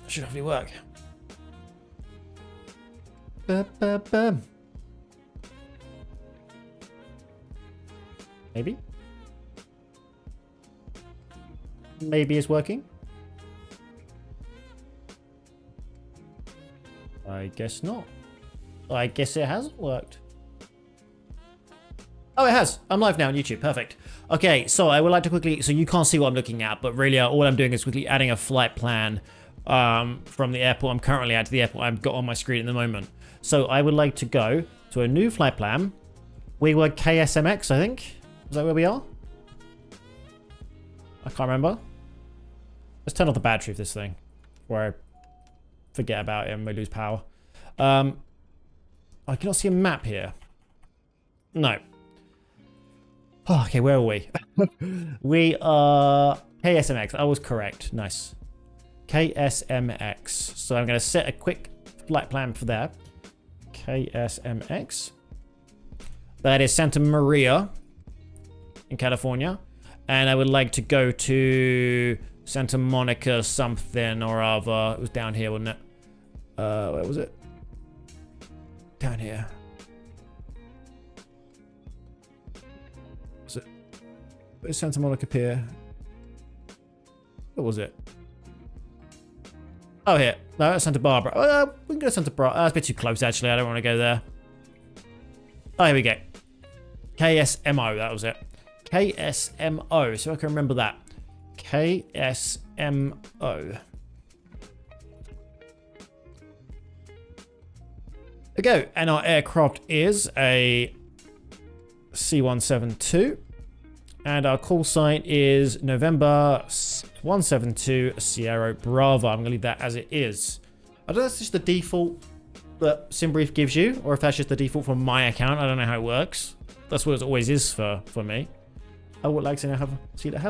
Should hopefully work. Maybe? Maybe it's working? I guess not. I guess it hasn't worked. Oh, it has. I'm live now on YouTube. Perfect. Okay, so I would like to quickly... So you can't see what I'm looking at, but really all I'm doing is quickly adding a flight plan from the airport I'm currently at to the airport I've got on my screen at the moment. So I would like to go to a new flight plan. We were KSMX, I think. Is that where we are? I can't remember. Let's turn off the battery of this thing before I forget about it and we lose power. I cannot see a map here. No. Oh, okay, where are we? We are KSMX. I was correct. Nice. KSMX. So I'm going to set a quick flight plan for that. KSMX. That is Santa Maria in California. And I would like to go to Santa Monica something or other. It was down here, wasn't it? Where was it? Down here. Was it? Where's Santa Monica Pier? What was it? Oh, here. No, that's Santa Barbara. We can go to Santa Barbara. That's a bit too close, actually. I don't want to go there. Oh, here we go. KSMO, that was it. KSMO, so I can remember that. KSMO. There we go. And our aircraft is a C172. And our call sign is November 172 Sierra Bravo. I'm going to leave that as it is. I don't know if that's just the default that SimBrief gives you, or if that's just the default from my account. I don't know how it works. That's what it always is for me. I would like to now have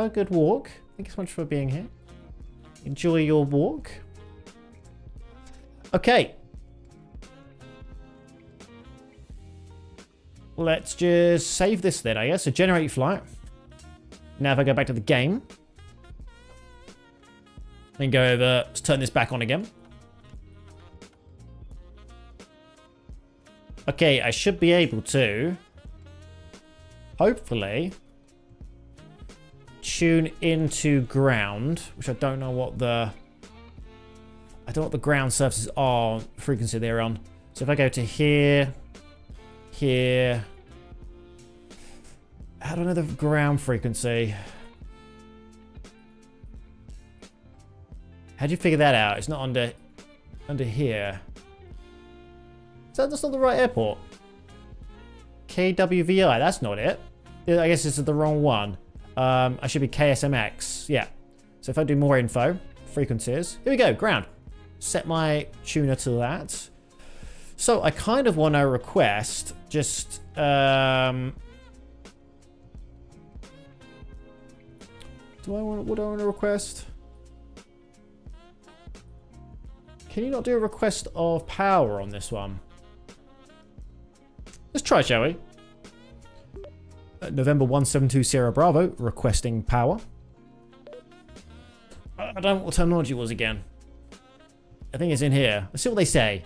a good walk. Thank you so much for being here. Enjoy your walk. Okay. Let's just save this then, I guess. So generate flight. Now if I go back to the game. Then go over, let's turn this back on again. Okay, I should be able to, hopefully, tune into ground, which I don't know what the ground surfaces are, frequency they're on. So if I go to here, here, I don't know the ground frequency. How'd you figure that out? It's not under here. That's not the right airport. KWVI, that's not it. I guess this is the wrong one. I should be KSMX. Yeah. So if I do more info, frequencies. Here we go, ground. Set my tuner to that. So I kind of want to request just... what do I want to request? Can you not do a request of power on this one? Let's try, shall we? November 172 Sierra Bravo, requesting power. I don't know what terminology was again. I think it's in here. Let's see what they say.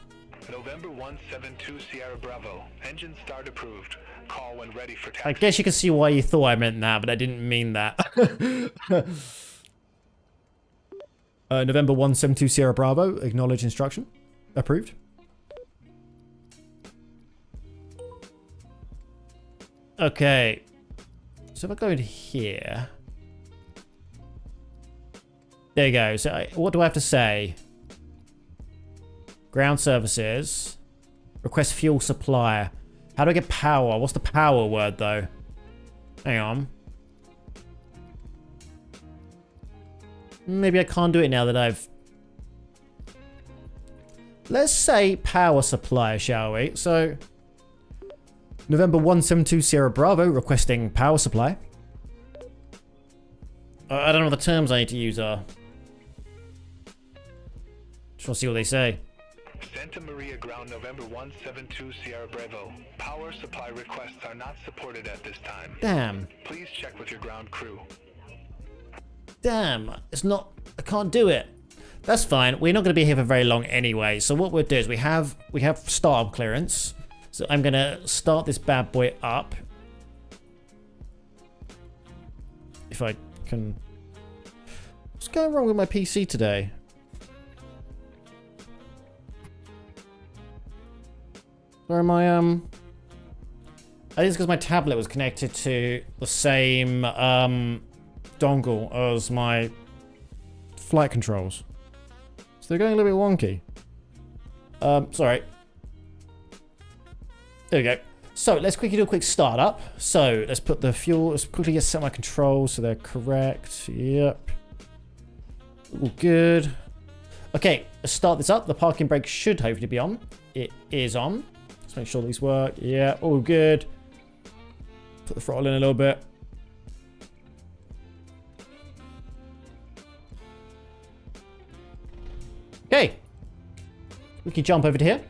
November 172 Sierra Bravo. Engine start approved. Call when ready for taxi. I guess you can see why you thought I meant that, but I didn't mean that. November 172 Sierra Bravo, acknowledge instruction. Approved. Okay. So if I go in here. There you go. So what do I have to say? Ground services. Request fuel supply. How do I get power? What's the power word though? Hang on. Maybe I can't do it now that I've... Let's say power supply, shall we? So, November 172 Sierra Bravo requesting power supply. I don't know what the terms I need to use are. Just want to see what they say. Santa Maria ground November 172 Sierra Bravo. Power supply requests are not supported at this time. Damn. Please check with your ground crew. Damn. It's not... I can't do it. That's fine. We're not going to be here for very long anyway. So what we'll do is we have startup clearance. So I'm going to start this bad boy up. If I can... What's going wrong with my PC today? Where am I, I think it's because my tablet was connected to the same, dongle as my flight controls. So they're going a little bit wonky. Sorry. There we go. So let's quickly do a quick startup. So let's put the fuel, let's quickly just set my controls so they're correct. Yep. All good. Okay, let's start this up. The parking brake should hopefully be on. It is on. Let's make sure these work. Yeah, all good. Put the throttle in a little bit. Okay. We can jump over to here.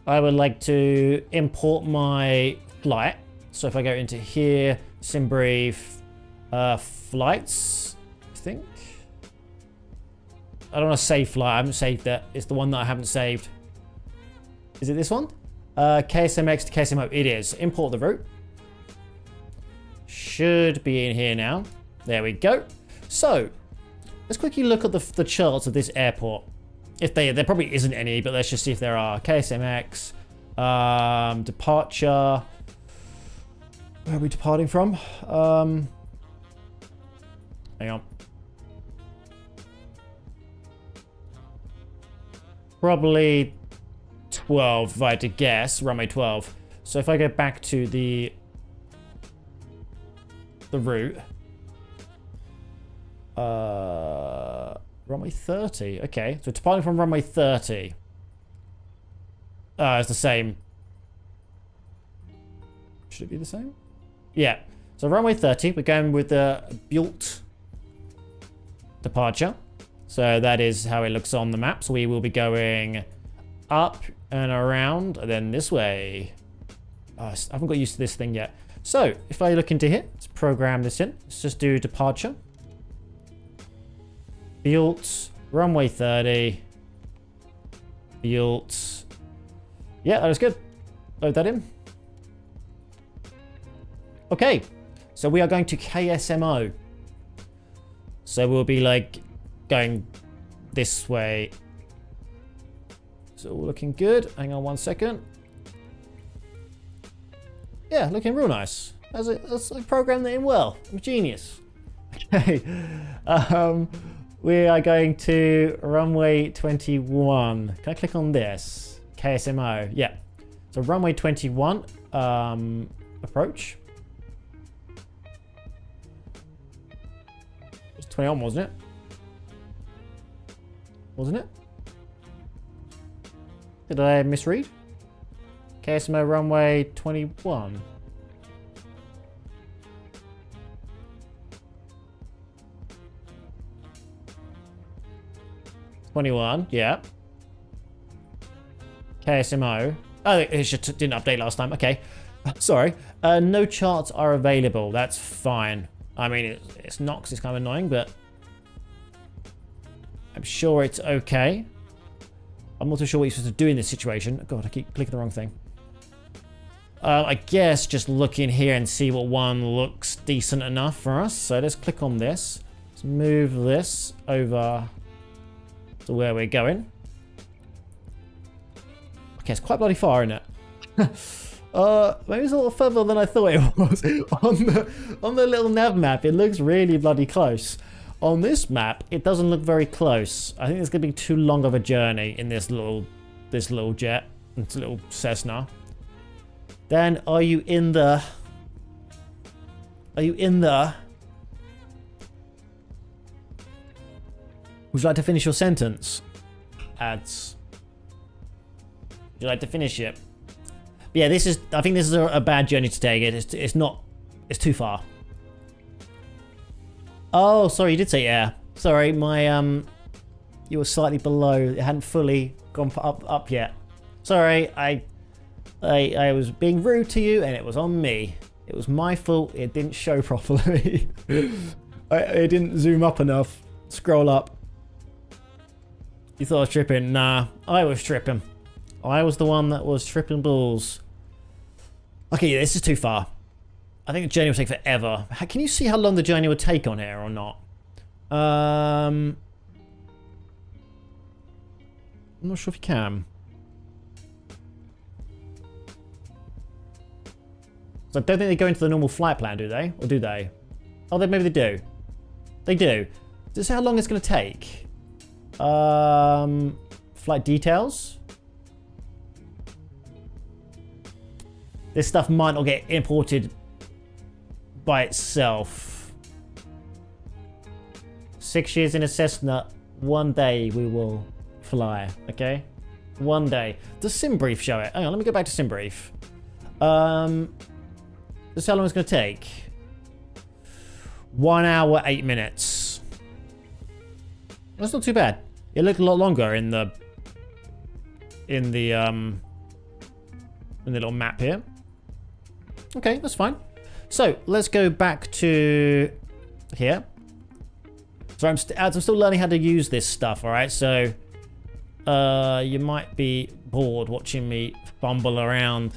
I would like to import my flight. So if I go into here, SimBrief, flights, I think. I don't want to save flight. I haven't saved that. It's the one that I haven't saved. Is it this one? KSMX to KSMO. It is. Import the route. Should be in here now. There we go. So, let's quickly look at the charts of this airport. If there probably isn't any, but let's just see if there are. KSMX, departure. Where are we departing from? Hang on. Probably 12, if I had to guess. Runway 12. So if I go back to the route. Runway 30. Okay, so departing from runway 30. It's the same. Should it be the same? Yeah. So runway 30, we're going with the Built departure. So that is how it looks on the map. So we will be going up and around, and then this way. I haven't got used to this thing yet. So if I look into here, let's program this in. Let's just do departure. Built, runway 30. Built. Yeah, that was good. Load that in. Okay, so we are going to KSMO. So we'll be like going this way. So all looking good. Hang on one second. Yeah, looking real nice. That's I programmed that in well. I'm a genius. Okay. We are going to runway 21. Can I click on this? KSMO. Yeah. So runway 21. Approach. It was 21, wasn't it? Wasn't it? Did I misread? KSMO runway 21. Yeah. KSMO. Oh, it just didn't update last time. Okay. Sorry. No charts are available. That's fine. I mean, it's not because it's kind of annoying, but I'm sure it's okay. I'm not too sure what you're supposed to do in this situation. God, I keep clicking the wrong thing. I guess just look in here and see what one looks decent enough for us. So let's click on this. Let's move this over to where we're going. Okay, it's quite bloody far, isn't it? Maybe it's a little further than I thought it was. on the little nav map, it looks really bloody close. On this map, it doesn't look very close. I think it's gonna be too long of a journey in this little jet, this little Cessna. Dan, are you in the? Would you like to finish your sentence? Ads. Would you like to finish it? But yeah, I think this is a bad journey to take. It's too far. Oh, sorry, you did say air. Sorry, you were slightly below. It hadn't fully gone up yet. Sorry, I was being rude to you, and it was on me. It was my fault. It didn't show properly. It didn't zoom up enough. Scroll up. You thought I was tripping? Nah, I was tripping. I was the one that was tripping balls. Okay, yeah, this is too far. I think the journey will take forever. Can you see how long the journey would take on here or not? I'm not sure if you can. So I don't think they go into the normal flight plan, do they? Or do they? Oh, maybe they do. They do. Does it say how long it's going to take? Flight details. This stuff might not get imported by itself. 6 years in a Cessna. One day we will fly. Okay? One day. Does SimBrief show it? Hang on, let me go back to SimBrief. This is how long it's going to take. 1 hour, 8 minutes. That's not too bad. It looked a lot longer in the little map here. Okay, that's fine. So let's go back to here. So as I'm still learning how to use this stuff. All right, so you might be bored watching me fumble around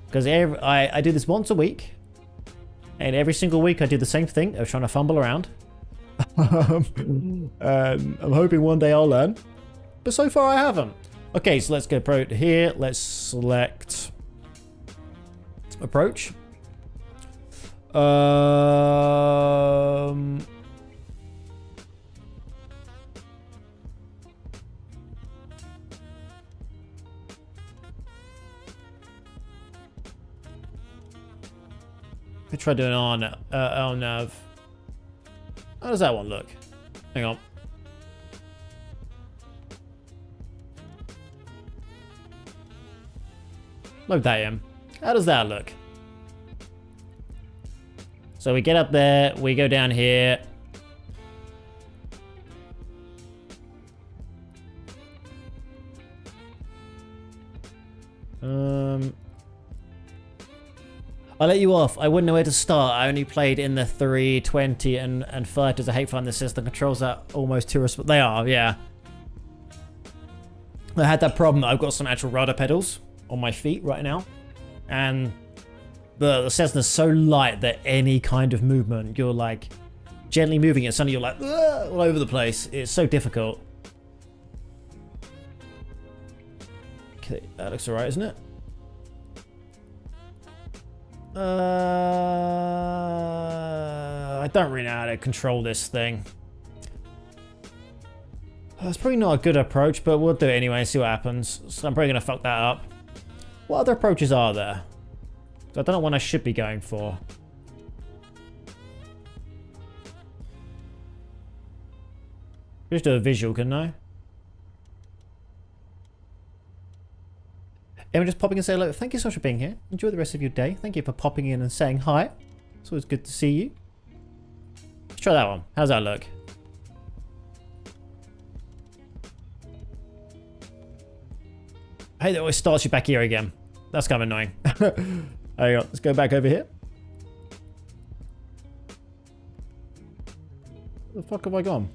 because I do this once a week, and every single week I do the same thing of trying to fumble around. I'm hoping one day I'll learn, but so far I haven't. Okay, so let's go to here. Let's select approach. We try doing on nav. How does that one look? Hang on. Load that in. How does that look? So we get up there, we go down here. I'll let you off. I wouldn't know where to start. I only played in the 320 and fighters. I hate finding the system controls are almost too They are, yeah. I had that problem. I've got some actual rudder pedals on my feet right now, and the Cessna's so light that any kind of movement, you're like gently moving it, suddenly you're like all over the place. It's so difficult. Okay, that looks alright, isn't it? I don't really know how to control this thing. It's probably not a good approach, but we'll do it anyway and see what happens. So I'm probably going to fuck that up. What other approaches are there? So I don't know what I should be going for. Just do a visual, couldn't I? Everyone just popping and saying hello. Thank you so much for being here. Enjoy the rest of your day. Thank you for popping in and saying hi. It's always good to see you. Let's try that one. How's that look? I hate that it always starts you back here again. That's kind of annoying. Hang on. Let's go back over here. Where the fuck have I gone?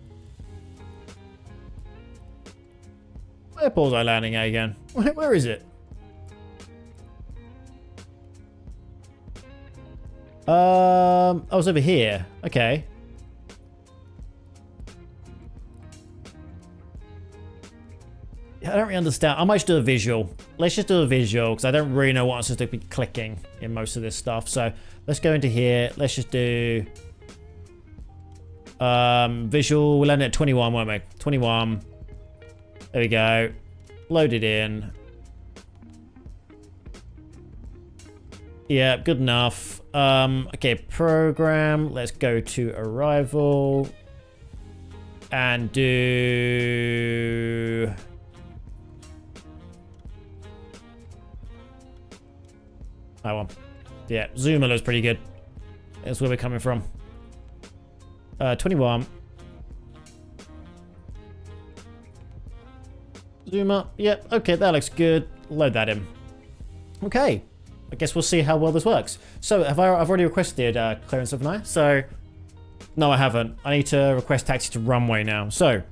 Where was I landing at again? Where is it? I was over here. Okay. Yeah, I don't really understand. I might just do a visual. Let's just do a visual because I don't really know what I'm supposed to be clicking in most of this stuff. So let's go into here. Let's just do visual. We'll end at 21, won't we? 21. There we go. Load it in. Yeah, good enough. Okay, program. Let's go to arrival and do that one. Yeah, Zuma looks pretty good. That's where we're coming from. 21. Zuma. Yep. Okay, that looks good. Load that in. Okay. I guess we'll see how well this works. So I've already requested clearance, haven't I? So no, I haven't. I need to request taxi to runway now. So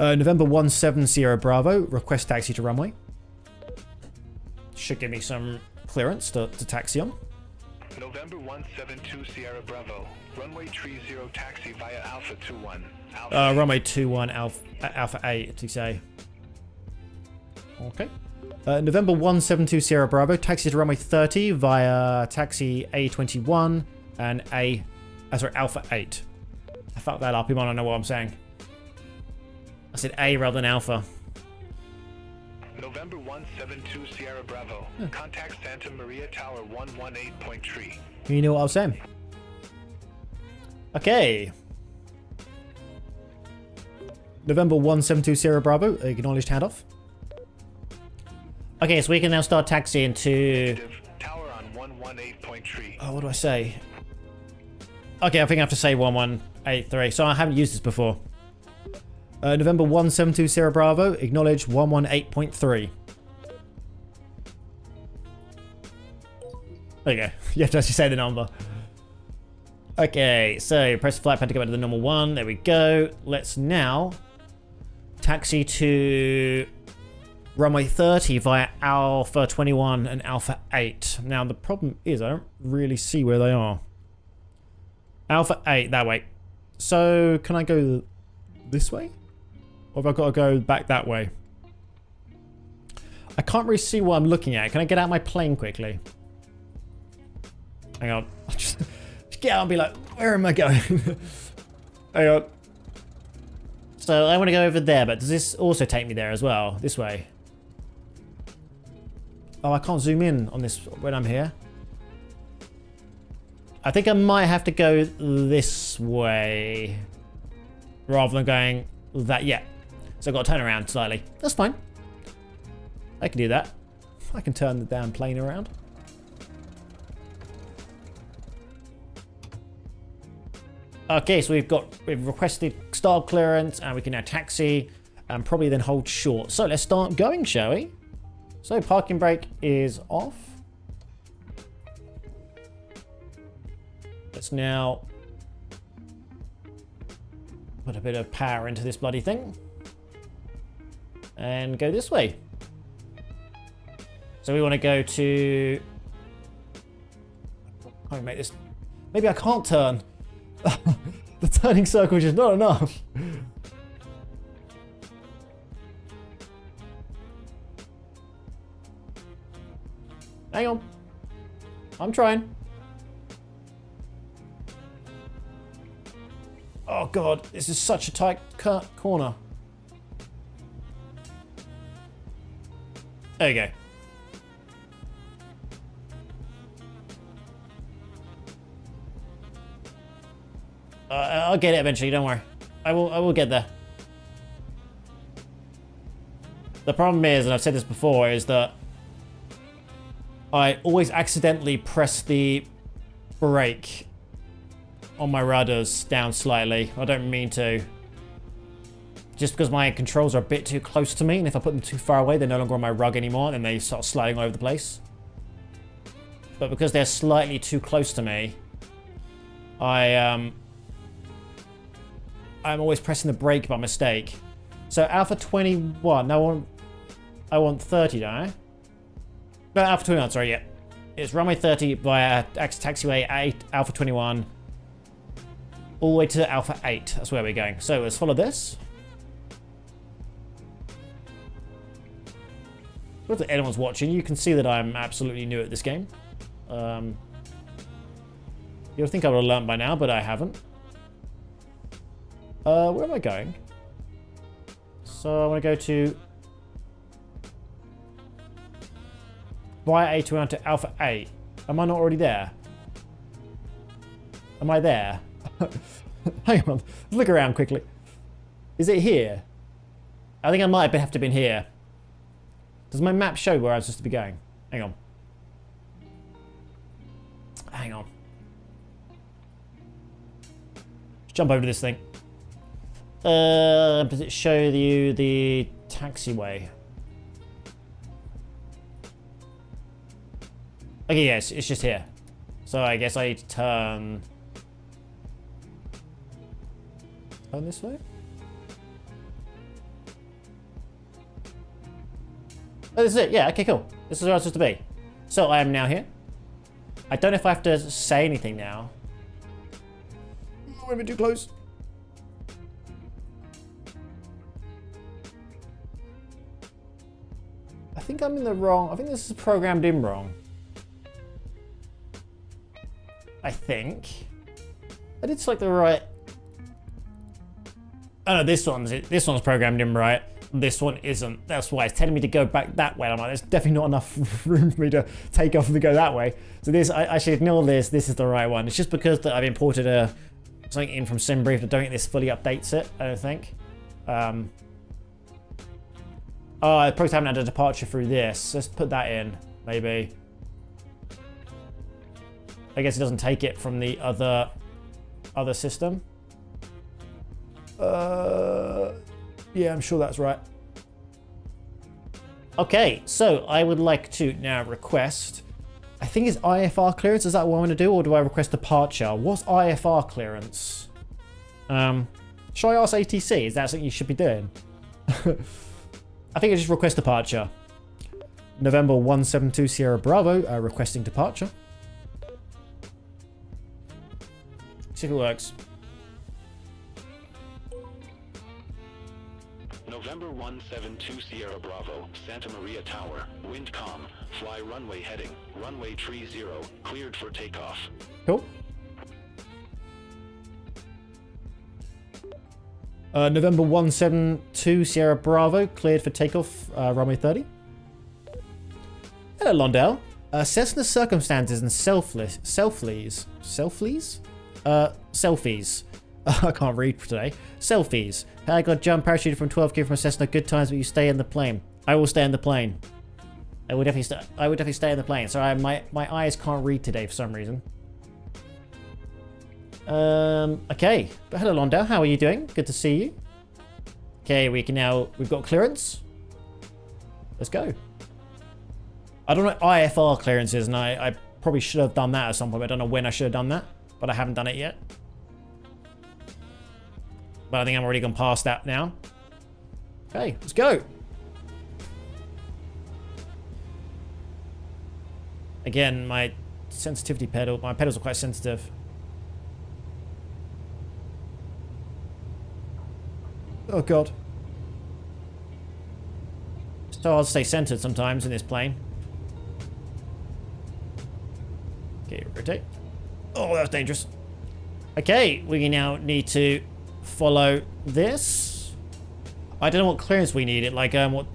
November 17 Sierra Bravo, request taxi to runway. Should give me some clearance to taxi on. November 172 Sierra Bravo, runway 30 taxi via Alpha 21. Runway 21 Alpha 8, to say. Okay. November 172 Sierra Bravo, taxi to runway 30 via taxi A21 and Alpha 8. I fucked that up, you might not know what I'm saying. I said A rather than Alpha. November 172 Sierra Bravo, contact Santa Maria Tower 118.3. You know what I was saying. Okay. November 172 Sierra Bravo, acknowledged handoff. Okay, so we can now start taxiing to... Tower on 118.3. Oh, what do I say? Okay, I think I have to say 1183. So I haven't used this before. November 172 Sierra Bravo, acknowledge 118.3. There you go. You have to actually say the number. Okay, so press the flight pad to go back to the normal one. There we go. Let's now taxi to runway 30 via Alpha 21 and Alpha 8. Now, the problem is I don't really see where they are. Alpha 8, that way. So, can I go this way? Or have I got to go back that way? I can't really see what I'm looking at. Can I get out my plane quickly? Hang on. Just get out and be like, where am I going? Hang on. So I want to go over there, but does this also take me there as well? This way. Oh, I can't zoom in on this when I'm here. I think I might have to go this way rather than going that. Yeah. So I've got to turn around slightly. That's fine. I can do that. I can turn the damn plane around. Okay, so we've requested start clearance and we can now taxi and probably then hold short. So let's start going, shall we? So parking brake is off. Let's now put a bit of power into this bloody thing and go this way. So we want to go to... I can make this... Maybe I can't turn. The turning circle is just not enough. Hang on. I'm trying. Oh god, this is such a tight corner. There you go. I'll get it eventually, don't worry. I will get there. The problem is, and I've said this before, is that I always accidentally press the brake on my rudders down slightly. I don't mean to. Just because my controls are a bit too close to me, and if I put them too far away, they're no longer on my rug anymore, and they start sliding all over the place. But because they're slightly too close to me, I'm always pressing the brake by mistake. So Alpha 21. Now I want 30, don't I? No, Alpha 21. Sorry, yeah. It's runway 30 via taxiway 8, Alpha 21, all the way to Alpha 8. That's where we're going. So let's follow this. If anyone's watching, you can see that I'm absolutely new at this game. You'd think I would have learned by now, but I haven't. Where am I going? So I want to go to via A21 to Alpha 8. Am I not already there? Am I there? Hang on. Look around quickly. Is it here? I think I might have to been here. Does my map show where I was supposed to be going? Hang on. Hang on. Let's jump over to this thing. Does it show you the taxiway? Okay, yes, it's just here. So I guess I need to turn this way? Oh, this is it. Yeah, okay, cool. This is where I'm supposed to be. So I am now here. I don't know if I have to say anything now. We're too close. I think I'm in the wrong. I think this is programmed in wrong. I think. I did select the right. Oh no, this one's programmed in right. This one isn't. That's why it's telling me to go back that way. I'm like, there's definitely not enough room for me to take off and go that way. So this, I should ignore this. This is the right one. It's just because that I've imported something in from SimBrief. I don't think this fully updates it. I don't think. Oh, I probably haven't had a departure through this. Let's put that in, maybe. I guess it doesn't take it from the other system. Yeah, I'm sure that's right. Okay, so I would like to now request, I think it's IFR clearance. Is that what I want to do, or do I request departure? What's IFR clearance? Should I ask ATC? Is that something you should be doing? I think I just request departure. November 172 Sierra Bravo, requesting departure. See if it works. November 172 Sierra Bravo, Santa Maria Tower, wind calm, fly runway heading, runway 30, cleared for takeoff. Cool. November 172 Sierra Bravo, cleared for takeoff, runway 30. Hello, Londell. Cessna circumstances and selfies. I can't read today. Selfies. I got jump parachuted from 12K from a Cessna. Good times, but you stay in the plane. I will stay in the plane. I would definitely stay in the plane. Sorry, my eyes can't read today for some reason. Okay. But hello, Londell. How are you doing? Good to see you. Okay, we've got clearance. Let's go. I don't know what IFR clearance is, and I probably should have done that at some point. I don't know when I should have done that, but I haven't done it yet. But I think I'm already gone past that now. Okay, let's go. Again, my sensitivity pedal, my pedals are quite sensitive. Oh god. It's so hard to stay centered sometimes in this plane. Okay, rotate. Oh, that was dangerous. Okay, we now need to follow this. I don't know what clearance we needed. Like, what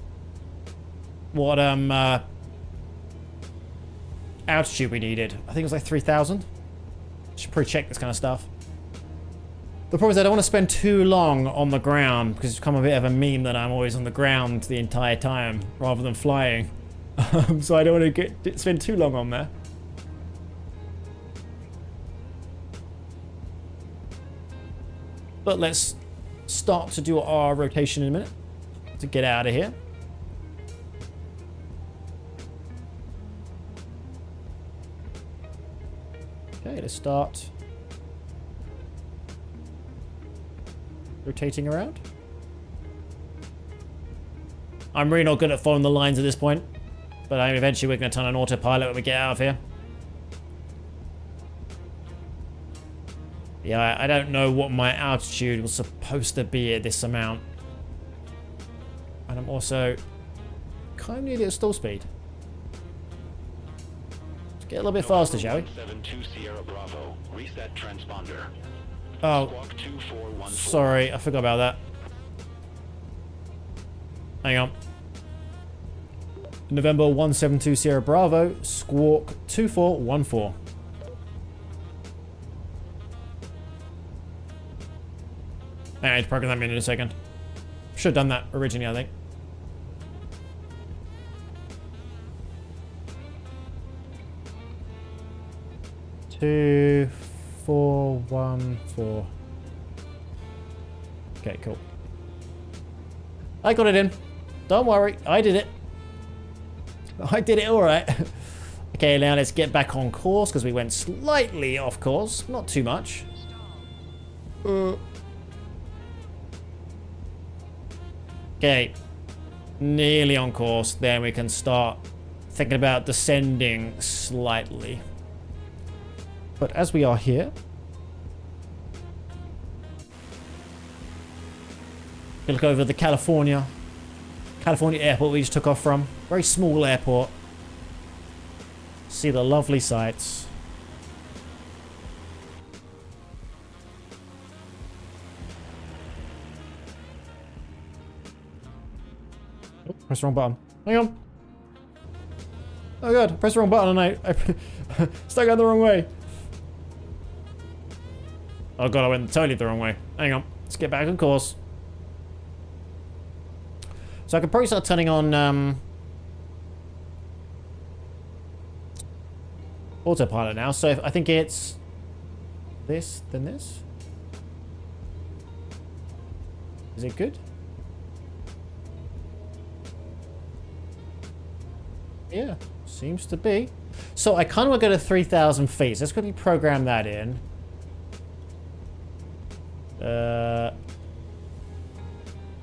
altitude we needed. I think it was like 3,000. Should probably check this kind of stuff. The problem is I don't want to spend too long on the ground because it's become a bit of a meme that I'm always on the ground the entire time rather than flying. So I don't want to spend too long on there. But let's start to do our rotation in a minute to get out of here. Okay, let's start rotating around. I'm really not good at following the lines at this point, but eventually we're going to turn on autopilot when we get out of here. Yeah, I don't know what my altitude was supposed to be at this amount. And I'm also kind of nearly at stall speed. Let's get a little bit faster, shall we? 172 Sierra Bravo, reset transponder. Oh, sorry, I forgot about that. Hang on. November 172 Sierra Bravo, squawk 2414. I need to program that in a second. Should have done that originally, I think. Two, 4, 1, 4. Okay, cool. I got it in. Don't worry, I did it. I did it all right. Okay, now let's get back on course because we went slightly off course, not too much. Okay. nearly on course, then we can start thinking about descending slightly. But as we are here, we look over the California airport we just took off from. Very small airport. See the lovely sights. Oh, press the wrong button. Hang on. Oh god, I pressed the wrong button and I stuck out the wrong way. Oh god, I went totally the wrong way. Hang on, let's get back on course. So I could probably start turning on autopilot now. So if, I think it's this, then this. Is it good? Yeah, seems to be. So I kind of want to go to 3,000 feet. So let's quickly program that in.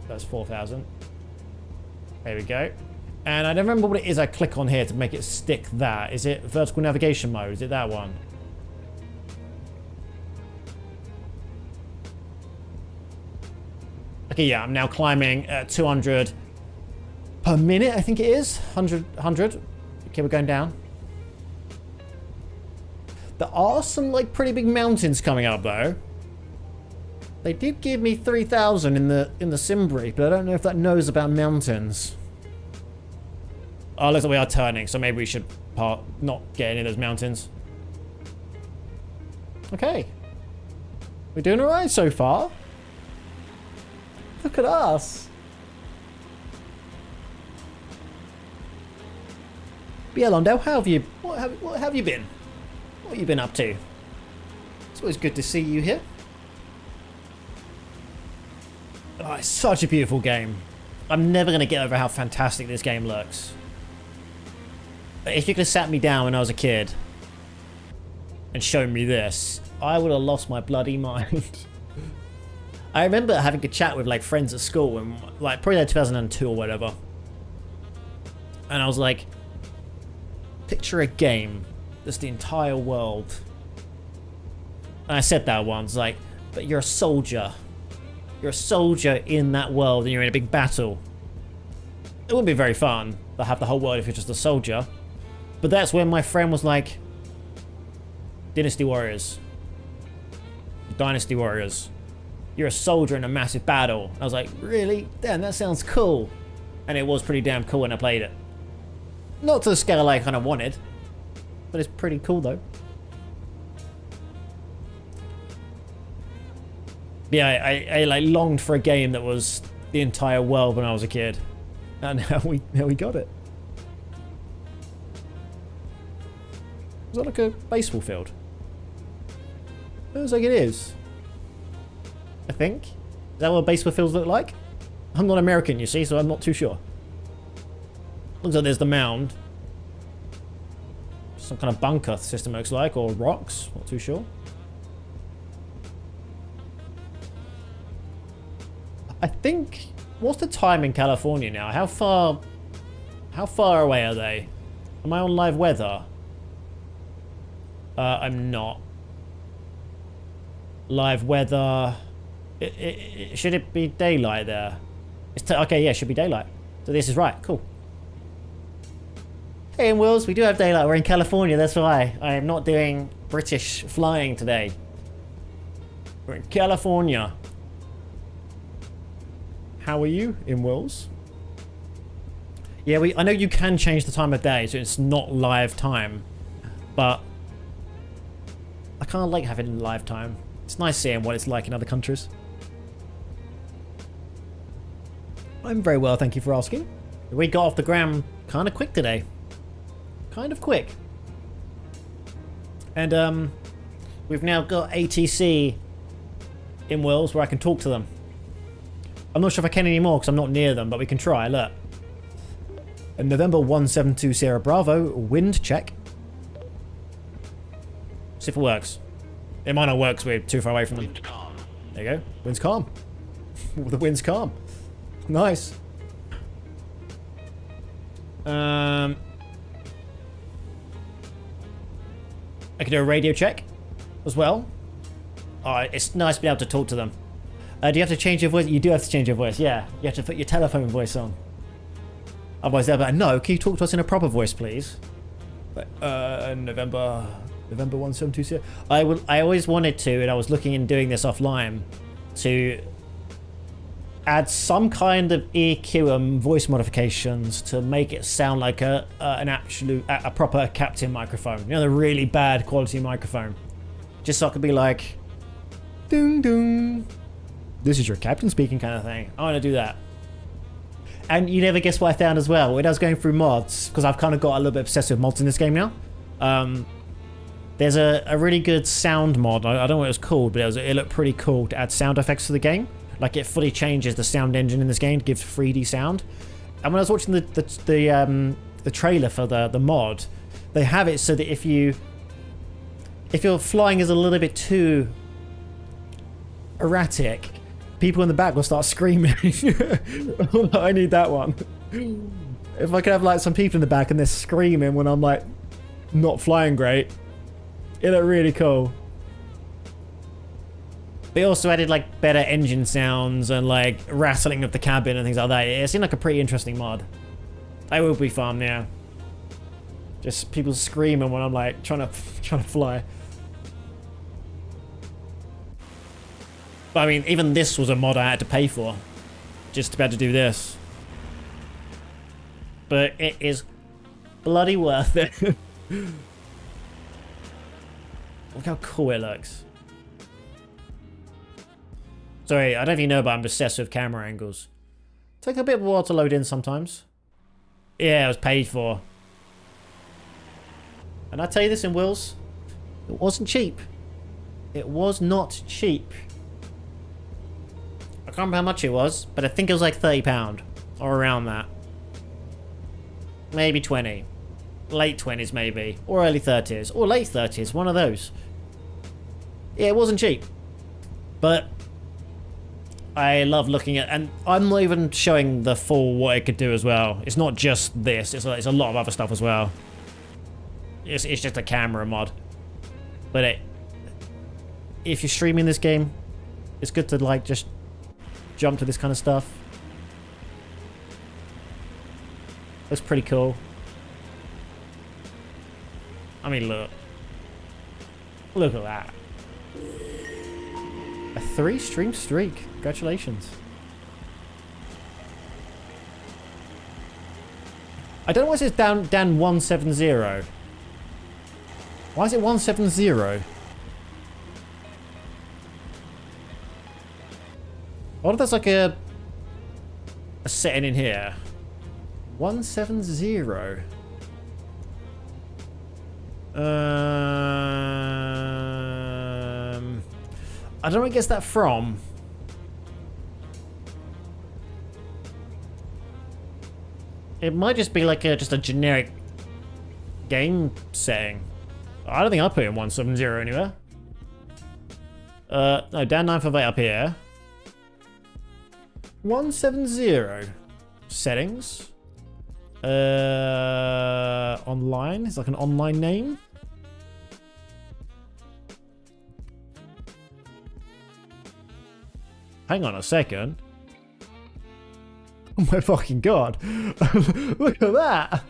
That's 4,000. There we go. And I don't remember what it is I click on here to make it stick that. Is it vertical navigation mode? Is it that one? Okay, yeah, I'm now climbing at 200 per minute, I think it is. 100. Okay, we're going down. There are some, like, pretty big mountains coming up, though. They did give me 3,000 in the sim brief, but I don't know if that knows about mountains. Oh, looks like we are turning, so maybe we should not get any of those mountains. Okay. We're doing alright so far. Look at us. But yeah, Londo, what have you been? What have you been up to? It's always good to see you here. Oh, it's such a beautiful game. I'm never going to get over how fantastic this game looks. If you could have sat me down when I was a kid and shown me this, I would have lost my bloody mind. I remember having a chat with like friends at school and like probably like 2002 or whatever. And I was like, picture a game that's the entire world. And I said that once, like, but you're a soldier. You're a soldier in that world and you're in a big battle. It wouldn't be very fun to have the whole world if you're just a soldier. But that's when my friend was like, Dynasty Warriors. Dynasty Warriors. You're a soldier in a massive battle. I was like, really? Damn, that sounds cool. And it was pretty damn cool when I played it. Not to the scale I kind of wanted. But it's pretty cool though. Yeah, I like longed for a game that was the entire world when I was a kid. And now we got it. Is that like a baseball field? It looks like it is. I think. Is that what baseball fields look like? I'm not American, you see, so I'm not too sure. Looks like there's the mound. Some kind of bunker system looks like, or rocks, not too sure. I think, what's the time in California now? How far away are they? Am I on live weather? I'm not. Live weather. Should it be daylight there? Okay, yeah, it should be daylight. So this is right, cool. Hey, in Wills, we do have daylight. We're in California, that's why. I am not doing British flying today. We're in California. How are you, in Wills? Yeah, I know you can change the time of day, so it's not live time. But I kind of like having live time. It's nice seeing what it's like in other countries. I'm very well, thank you for asking. We got off the ground kind of quick today. Kind of quick. And we've now got ATC in Wills where I can talk to them. I'm not sure if I can anymore because I'm not near them, but we can try. Look. And November 172 Sierra Bravo, wind check. See if it works. It might not work because we're too far away from them. Wind calm. There you go. Wind's calm. The wind's calm. Nice. I can do a radio check as well. Oh, it's nice to be able to talk to them. Do you have to change your voice? You do have to change your voice, yeah. You have to put your telephone voice on. Otherwise they'll be like, no, can you talk to us in a proper voice, please? Like, November 172. I always wanted to, and I was looking and doing this offline, to add some kind of EQ and voice modifications to make it sound like a proper captain microphone. You know, the really bad quality microphone. Just so I could be like, ding ding, this is your captain speaking kind of thing. I want to do that. And you never guess what I found as well when I was going through mods, because I've kind of got a little bit obsessed with mods in this game now. There's a really good sound mod. I don't know what it was called, but it looked pretty cool to add sound effects to the game. Like, it fully changes the sound engine in this game to give 3D sound. And when I was watching the trailer for the mod, they have it so that if your flying is a little bit too erratic, people in the back will start screaming. I need that one. If I could have like some people in the back and they're screaming when I'm like not flying great, it'd look really cool. They also added like better engine sounds and like rattling of the cabin and things like that. It seemed like a pretty interesting mod. That would be fun, yeah. Just people screaming when I'm like trying to fly. But I mean, even this was a mod I had to pay for, just to be able to do this. But it is bloody worth it. Look how cool it looks. Sorry, I don't know if you know, but I'm obsessed with camera angles. Take a bit of a while to load in sometimes. Yeah, it was paid for. And I tell you this in Wills, it wasn't cheap. It was not cheap. I can't remember how much it was, but I think it was like £30 or around that. Maybe 20. Late 20s maybe, or early 30s, or late 30s, one of those. Yeah, it wasn't cheap. But I love looking at, and I'm not even showing the full what it could do as well. It's not just this, it's a lot of other stuff as well. It's just a camera mod. But if you're streaming this game, it's good to like just jump to this kind of stuff. That's pretty cool. I mean, look. Look at that. A 3-stream streak. Congratulations. I don't know why it says down 170. Why is it 170? What if there's like a setting in here? 170. I don't know where it gets that from. It might just be like just a generic game setting. I don't think I put in 170 anywhere. No, down 958 up here. 170 settings. Online. It's like an online name. Hang on a second. Oh my fucking god. Look at that.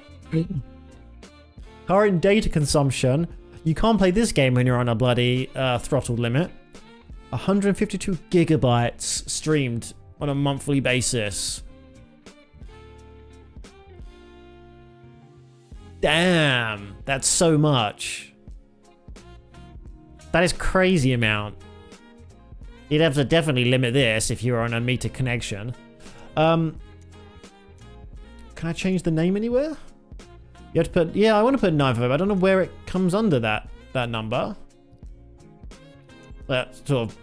Current data consumption. You can't play this game when you're on a bloody throttle limit. 152 gigabytes streamed on a monthly basis. Damn, that's so much. That is crazy amount. You'd have to definitely limit this if you're on a meter connection. Can I change the name anywhere? You have to put, yeah, I want to put 955. I don't know where it comes under that number. That's sort of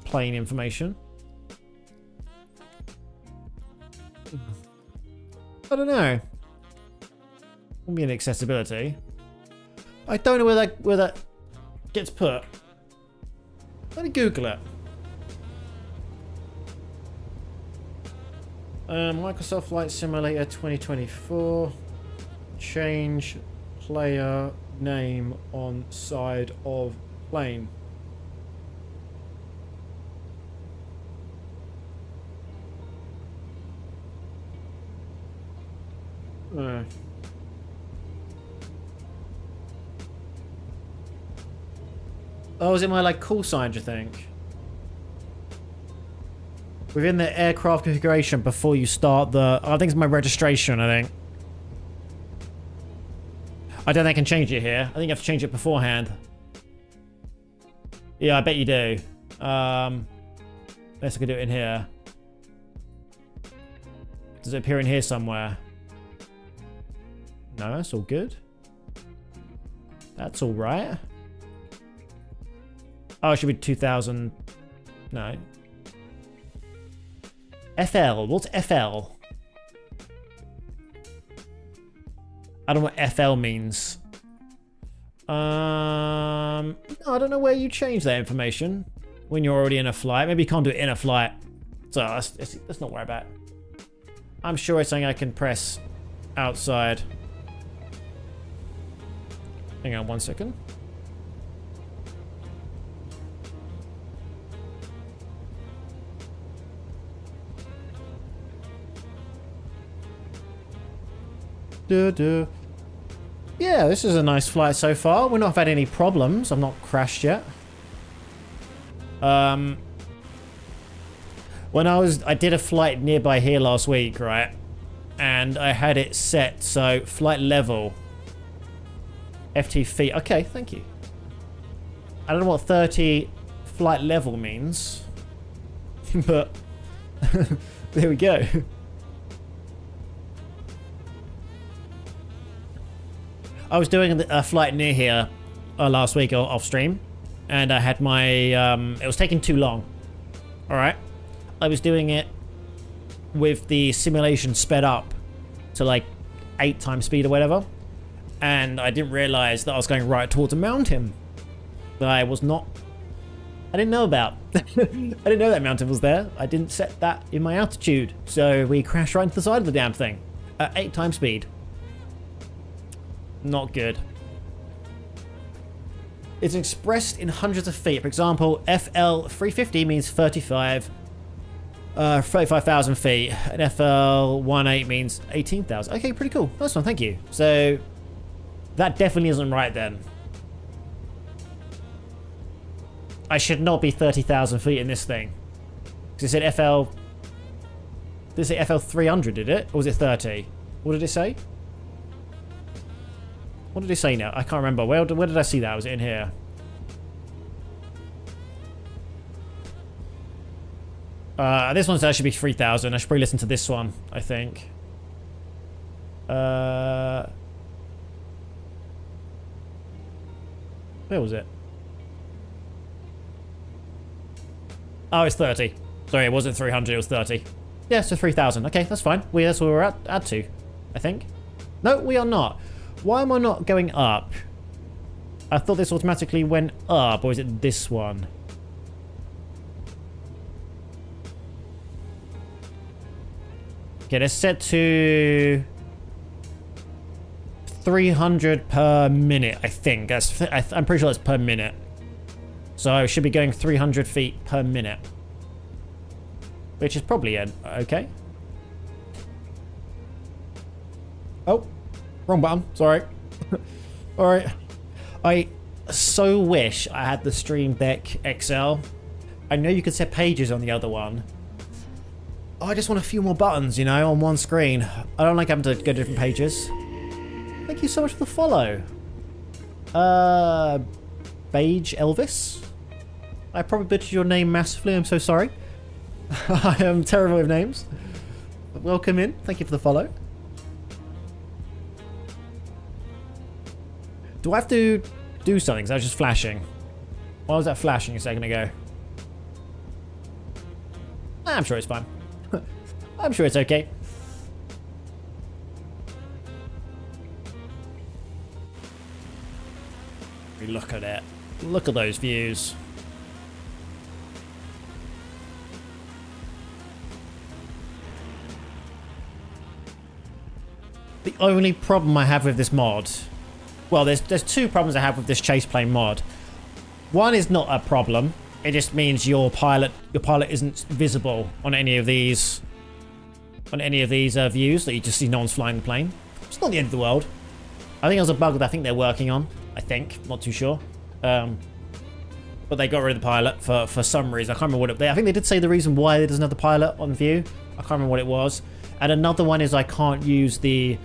plain information. I don't know. Won't be an accessibility. I don't know where that gets put. Let me Google it. Microsoft Flight Simulator 2024. Change player name on side of plane. Oh, is it my like call sign, do you think? Within the aircraft configuration before you start the... I think it's my registration, I think. I don't think I can change it here. I think you have to change it beforehand. Yeah, I bet you do. Unless I could do it in here. Does it appear in here somewhere? No, that's all good. That's all right. Oh, it should be 2000. No. FL. What's FL? I don't know what FL means. No, I don't know where you change that information when you're already in a flight. Maybe you can't do it in a flight. So let's not worry about it. I'm sure it's something I can press outside. Hang on 1 second. Yeah, this is a nice flight so far. We've not had any problems. I've not crashed yet. When I did a flight nearby here last week, right? And I had it set so flight level FT feet. Okay, thank you. I don't know what 30 flight level means, but there we go. I was doing a flight near here last week off stream, and I had my it was taking too long. All right, I was doing it with the simulation sped up to like 8 times speed or whatever, and I didn't realize that I was going right towards a mountain that I didn't know about. I didn't know that mountain was there. I didn't set that in my altitude, so we crashed right into the side of the damn thing at 8 times speed. Not good. It's expressed in hundreds of feet. For example, FL 350 means 35,000 feet, and FL 18 means 18,000. Okay, pretty cool. Nice one, thank you. So that definitely isn't right then. I should not be 30,000 feet in this thing. Because it said FL. Did it say FL 300? Did it, or was it 30? What did it say? What did it say now? I can't remember. Where did I see that? Was it in here? This one says should be 3,000. I should probably listen to this one, I think. Where was it? Oh, it's 30. Sorry, it wasn't 300, it was 30. Yeah, so 3,000. Okay, that's fine. That's where we're at to, I think. No, we are not. Why am I not going up? I thought this automatically went up, or is it this one? Okay, let's set to 300 per minute, I think. I'm pretty sure that's per minute. So I should be going 300 feet per minute. Which is probably okay. Oh. Wrong button, sorry. Alright. I so wish I had the Stream Deck XL. I know you could set pages on the other one. Oh, I just want a few more buttons, you know, on one screen. I don't like having to go to different pages. Thank you so much for the follow. Beige Elvis? I probably butchered your name massively, I'm so sorry. I am terrible with names. Welcome in, thank you for the follow. Do I have to do something? Because I was just flashing. Why was that flashing a second ago? I'm sure it's fine. I'm sure it's okay. Look at it. Look at those views. The only problem I have with this mod... Well, there's two problems I have with this chase plane mod. One is not a problem. It just means your pilot isn't visible on any of these views that you just see no one's flying the plane. It's not the end of the world. I think it was a bug that I think they're working on. I think, not too sure. But they got rid of the pilot for some reason. I can't remember what I think they did say the reason why there doesn't have the pilot on view. I can't remember what it was. And another one is I can't use the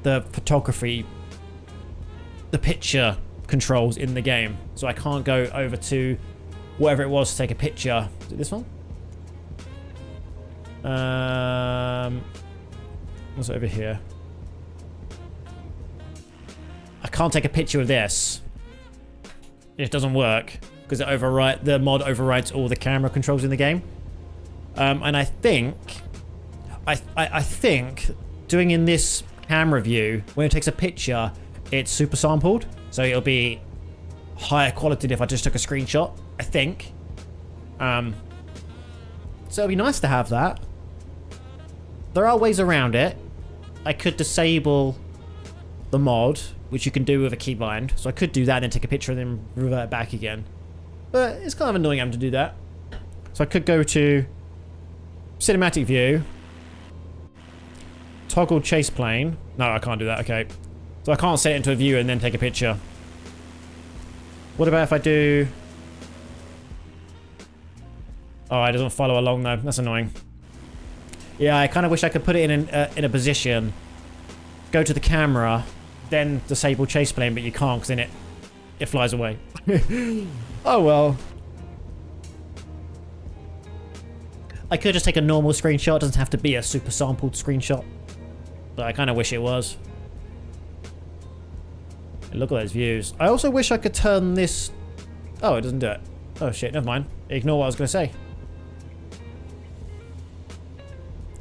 photography, the picture controls in the game. So I can't go over to whatever it was to take a picture. Is it this one? What's over here? I can't take a picture of this. It doesn't work because the mod overrides all the camera controls in the game. And I think doing in this camera view, when it takes a picture, it's super sampled, so it'll be higher quality than if I just took a screenshot, I think. So it'd be nice to have that. There are ways around it. I could disable the mod, which you can do with a keybind. So I could do that and then take a picture and then revert back again. But it's kind of annoying having to do that. So I could go to cinematic view, toggle chase plane. No, I can't do that. Okay. So I can't set it into a view and then take a picture. What about if I do... Oh, it doesn't follow along though. That's annoying. Yeah, I kind of wish I could put it in a position, go to the camera, then disable chase plane, but you can't because then it flies away. Oh well. I could just take a normal screenshot. It doesn't have to be a super sampled screenshot. But I kind of wish it was. And look at those views. I also wish I could turn this... Oh, it doesn't do it. Oh shit, never mind. Ignore what I was going to say.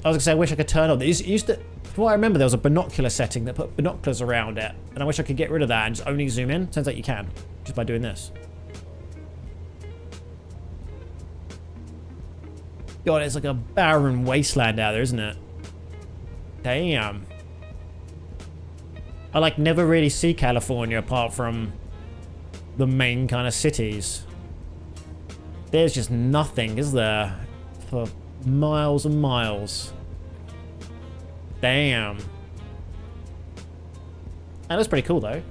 I was going to say I wish I could turn on... It used to... From what I remember, there was a binocular setting that put binoculars around it. And I wish I could get rid of that and just only zoom in. Turns out you can. Just by doing this. God, it's like a barren wasteland out there, isn't it? Damn. I like never really see California apart from the main kind of cities. There's just nothing, is there? For miles and miles. Damn. That looks pretty cool though.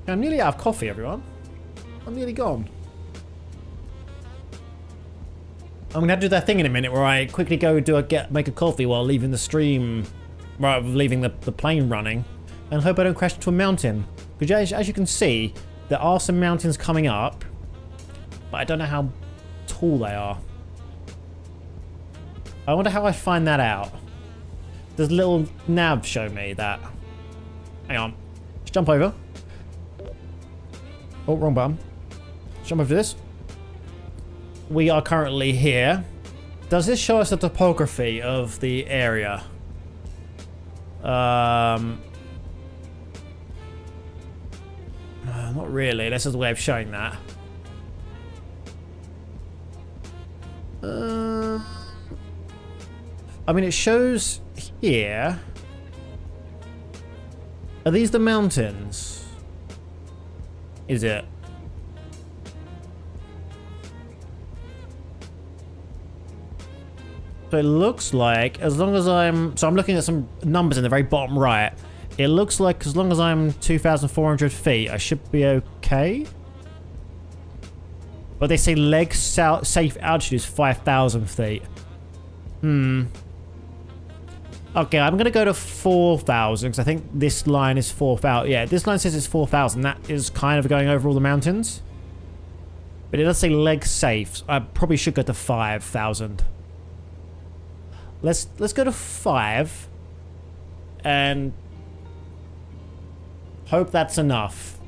I'm nearly out of coffee, everyone. I'm nearly gone. I'm gonna have to do that thing in a minute where I quickly go make a coffee while leaving the stream, right, leaving the plane running, and hope I don't crash into a mountain. Because as you can see, there are some mountains coming up, but I don't know how tall they are. I wonder how I find that out. Does little nav show me that? Hang on. Let's jump over. Oh, wrong button. Let's jump over to this. We are currently here. Does this show us the topography of the area? Not really. This is the way of showing that. I mean, it shows here. Are these the mountains? Is it? So it looks like, as long as I'm looking at some numbers in the very bottom right. It looks like as long as I'm 2,400 feet, I should be okay. But they say leg safe altitude is 5,000 feet. Okay, I'm going to go to 4,000 because I think this line is 4,000. Yeah, this line says it's 4,000. That is kind of going over all the mountains. But it does say leg safe. So I probably should go to 5,000. Let's go to 5 and hope that's enough.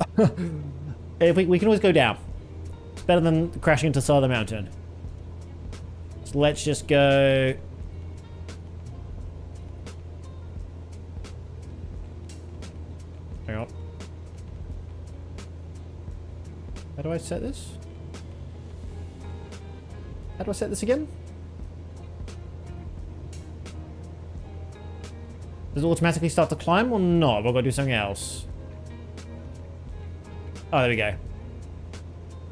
If we can always go down. It's better than crashing into the side of the mountain. So let's just go. Hang on. How do I set this? How do I set this again? Does it automatically start to climb or not? Have I got to do something else? Oh, there we go.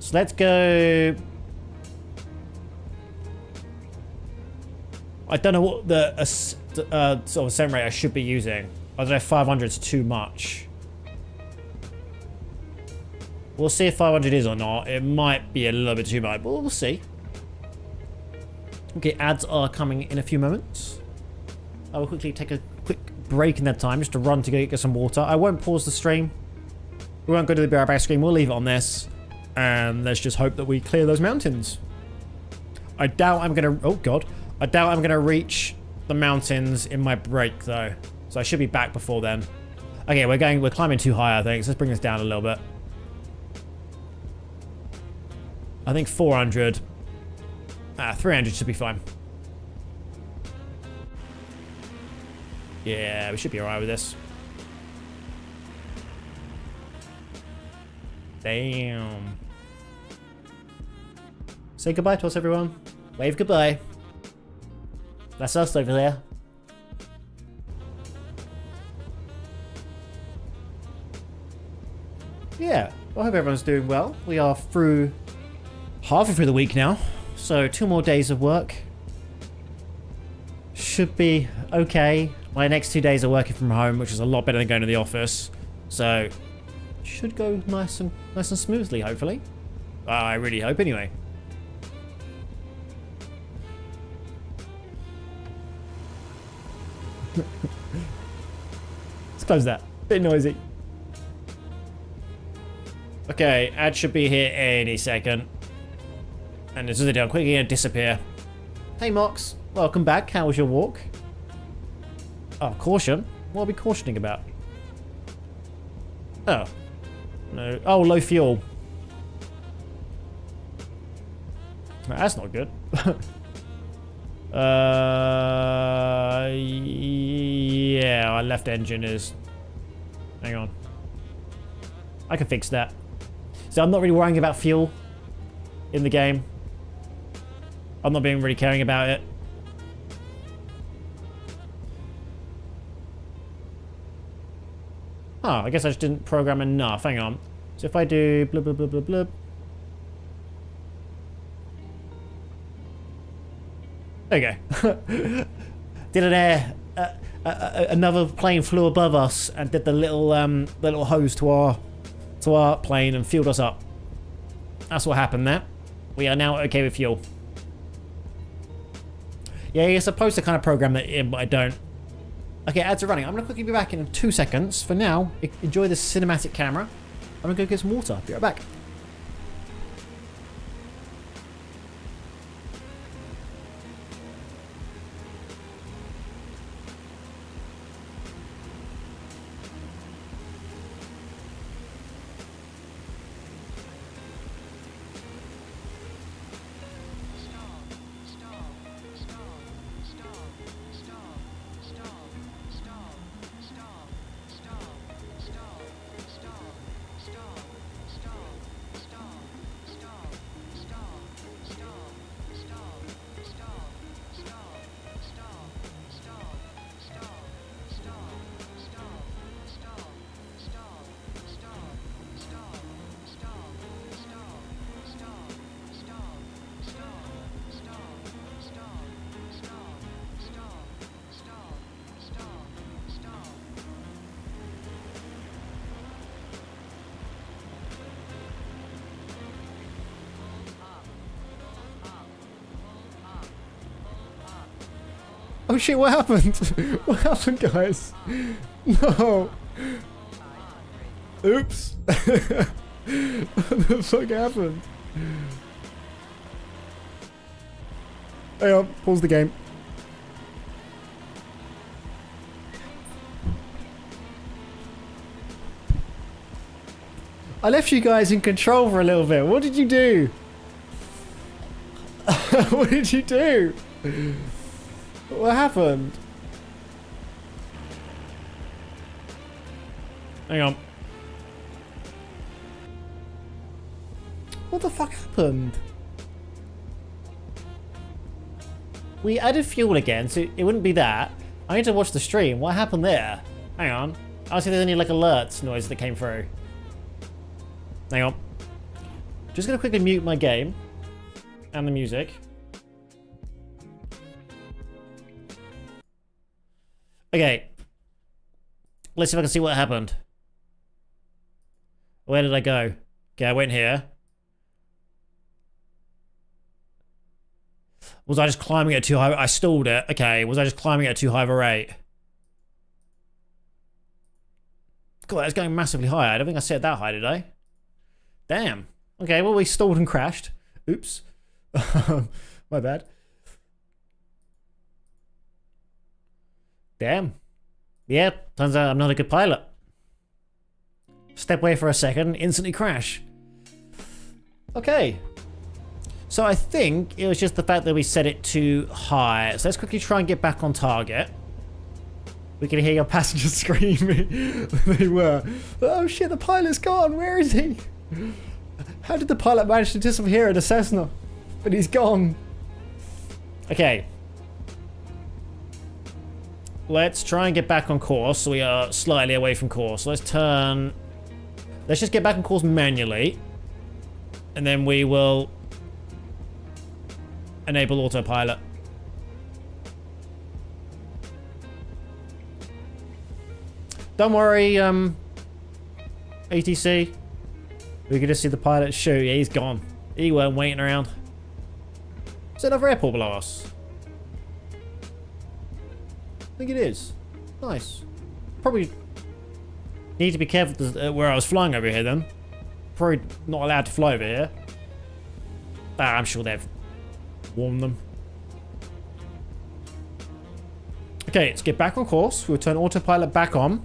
So let's go... I don't know what the sort of ascent rate I should be using. I don't know if 500 is too much. We'll see if 500 is or not. It might be a little bit too much, but we'll see. Okay, ads are coming in a few moments. I will quickly take a quick break in that time just to run to go get some water. I won't pause the stream. We won't go to the bear back stream. We'll leave it on this. And let's just hope that we clear those mountains. I doubt I'm going to... Oh, God. I doubt I'm going to reach the mountains in my break, though. So I should be back before then. Okay, we're climbing too high, I think. So let's bring this down a little bit. I think 400. 300 should be fine. Yeah, we should be alright with this. Damn. Say goodbye to us, everyone. Wave goodbye. That's us over there. Yeah, I hope everyone's doing well. We are halfway through the week now, so 2 more days of work. Should be okay. My next 2 days are working from home, which is a lot better than going to the office. So, should go nice and smoothly, hopefully. I really hope, anyway. Let's close that. Bit noisy. Okay, ad should be here any second. And as soon as they're quickly gonna disappear. Hey Mox, welcome back. How was your walk? Oh, caution? What are we cautioning about? Oh. No. Oh, low fuel. That's not good. Yeah, our left engine is... Hang on. I can fix that. So I'm not really worrying about fuel in the game. I'm not really caring about it. Oh, I guess I just didn't program enough. Hang on. So if I do blub blub blub blub blub. There you go. Did another plane flew above us and did the little hose to our plane and fueled us up. That's what happened there. We are now okay with fuel. Yeah, you're supposed to kind of program that in, but I don't. Okay, ads are running. I'm going to quickly be back in 2 seconds. For now, enjoy this cinematic camera. I'm going to go get some water. Be right back. Oh shit, what happened? What happened, guys? No. Oops. What the fuck happened? Hang on, pause the game. I left you guys in control for a little bit. What did you do? What did you do? What happened? Hang on. What the fuck happened? We added fuel again, so it wouldn't be that. I need to watch the stream. What happened there? Hang on. I'll see if there's any like alerts noise that came through. Hang on. Just gonna quickly mute my game and the music. Okay. Let's see if I can see what happened. Where did I go? Okay, I went here. Was I just climbing at too high? I stalled it. Okay, was I just climbing at too high of a rate? God, that's going massively high. I don't think I set it that high, did I? Damn. Okay, well, we stalled and crashed. Oops. My bad. Damn. Yeah, turns out I'm not a good pilot. Step away for a second, instantly crash. Okay. So I think it was just the fact that we set it too high. So let's quickly try and get back on target. We can hear your passengers screaming. They were. Oh shit, the pilot's gone. Where is he? How did the pilot manage to disappear in a Cessna? But he's gone. Okay. Let's try and get back on course. So we are slightly away from course. Let's turn. Let's just get back on course manually. And then we will enable autopilot. Don't worry, ATC. We can just see the pilot shoot. Yeah, he's gone. He weren't waiting around. Is there another airport below us? I think it is. Nice. Probably need to be careful where I was flying over here then. Probably not allowed to fly over here. I'm sure they've warned them. Okay, let's get back on course. We'll turn autopilot back on.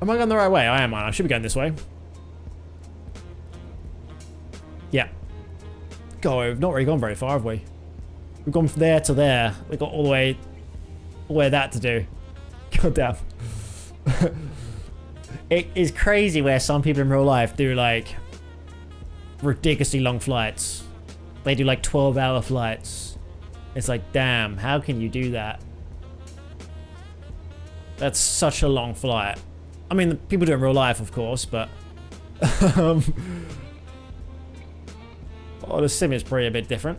Am I going the right way? I am. I should be going this way. Yeah. God, we've not really gone very far, have we? We've gone from there to there. We've got all the way that to do. God damn. It is crazy where some people in real life do like ridiculously long flights. They do like 12-hour flights. It's like, damn, how can you do that? That's such a long flight. I mean, people do it in real life, of course, but oh, the sim is probably a bit different.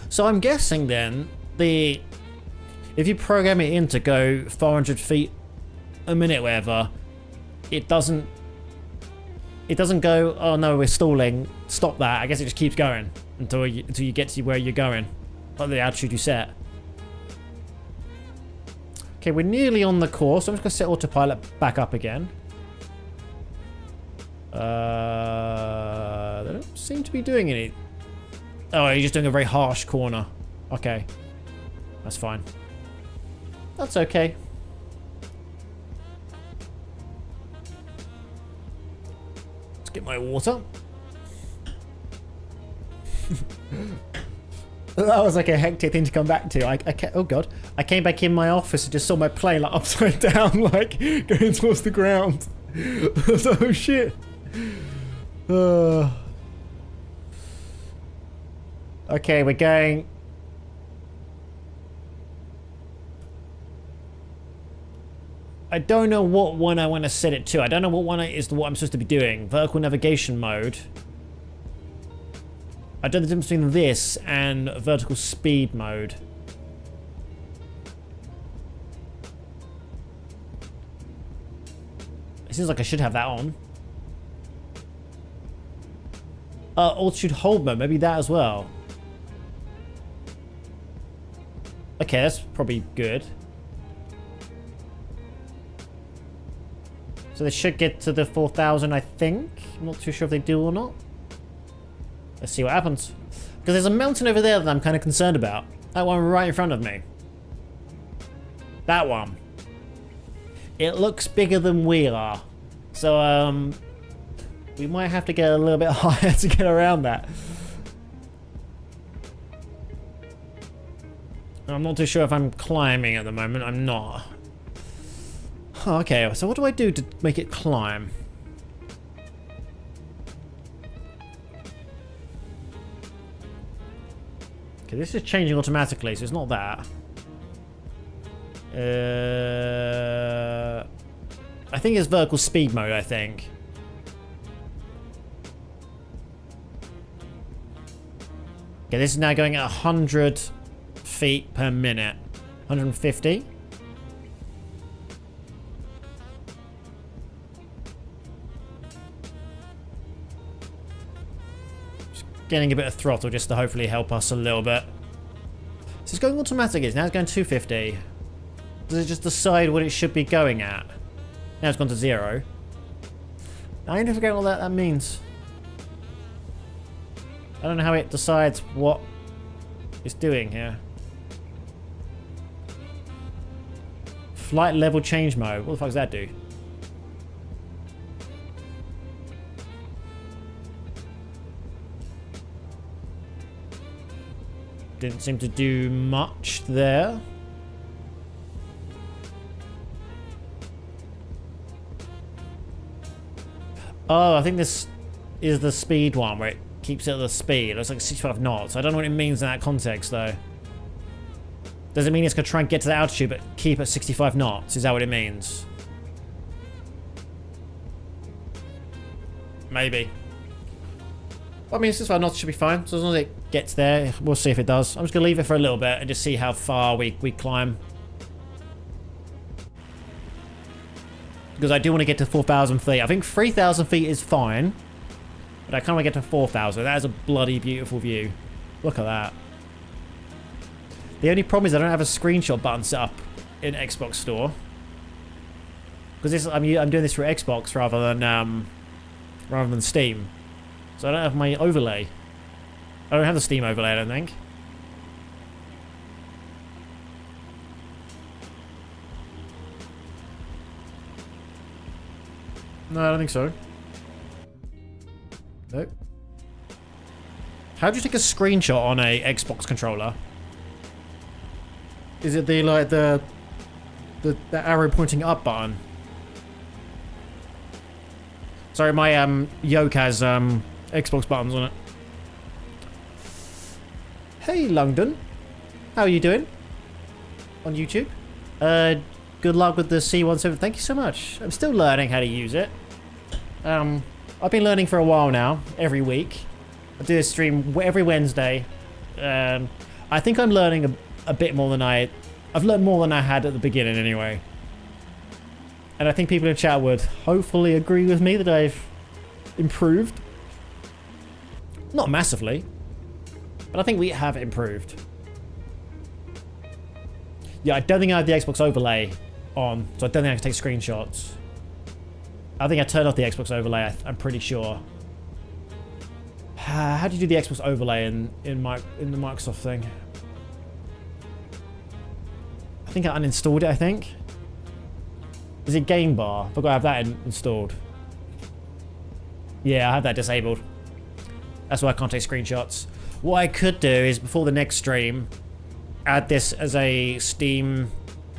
So I'm guessing then if you program it in to go 400 feet a minute, whatever, it doesn't go, oh no, we're stalling, stop that. I guess it just keeps going until you get to where you're going, at the altitude you set. Okay, we're nearly on the course. I'm just gonna set autopilot back up again. They don't seem to be doing any. Oh, you're just doing a very harsh corner. Okay, that's fine. That's okay. Let's get my water. That was like a hectic thing to come back to. Oh god. I came back in my office and just saw my plane like upside down, like going towards the ground. Oh shit. Okay, we're going. I don't know what one I want to set it to. I don't know what one is what I'm supposed to be doing. Vertical navigation mode. I don't know the difference between this and vertical speed mode. It seems like I should have that on. Altitude hold mode, maybe that as well. Okay, that's probably good. So they should get to the 4,000, I think. I'm not too sure if they do or not. Let's see what happens. Because there's a mountain over there that I'm kind of concerned about. That one right in front of me. That one. It looks bigger than we are. So, we might have to get a little bit higher to get around that. I'm not too sure if I'm climbing at the moment. I'm not. Oh, okay, so what do I do to make it climb? Okay, this is changing automatically, so it's not that. I think it's vertical speed mode, I think. Okay, this is now going at 100 feet per minute. 150. Just getting a bit of throttle just to hopefully help us a little bit. So it's going automatic, now it's going 250. Does it just decide what it should be going at? Now it's gone to 0. I need to figure out what that means. I don't know how it decides what it's doing here. Flight level change mode. What the fuck does that do? Didn't seem to do much there. Oh, I think this is the speed one where it keeps it at the speed. It looks like 65 knots. I don't know what it means in that context, though. Does it mean it's going to try and get to the altitude but keep at 65 knots? Is that what it means? Maybe. Well, I mean, 65 knots should be fine. So as long as it gets there, we'll see if it does. I'm just going to leave it for a little bit and just see how far we climb. Because I do want to get to 4,000 feet. I think 3,000 feet is fine. But I kind of want to get to 4,000. That is a bloody beautiful view. Look at that. The only problem is I don't have a screenshot button set up in Xbox Store. Because I'm doing this for Xbox rather than Steam. So I don't have my overlay. I don't have the Steam overlay, I don't think. No, I don't think so. Nope. How do you take a screenshot on a Xbox controller? Is it the arrow pointing up button? Sorry, my yoke has Xbox buttons on it. Hey London, how are you doing? On YouTube? Good luck with the C172. Thank you so much. I'm still learning how to use it. I've been learning for a while now, every week. I do a stream every Wednesday. I think I'm learning a bit more than I've learned more than I had at the beginning anyway. And I think people in chat would hopefully agree with me that I've improved. Not massively, but I think we have improved. Yeah, I don't think I have the Xbox overlay on, so I don't think I can take screenshots. I think I turned off the Xbox overlay, I'm pretty sure. How do you do the Xbox overlay in the Microsoft thing? I think I uninstalled it, I think. Is it game bar? I've got to have that installed. Yeah, I have that disabled. That's why I can't take screenshots. What I could do is, before the next stream, add this as a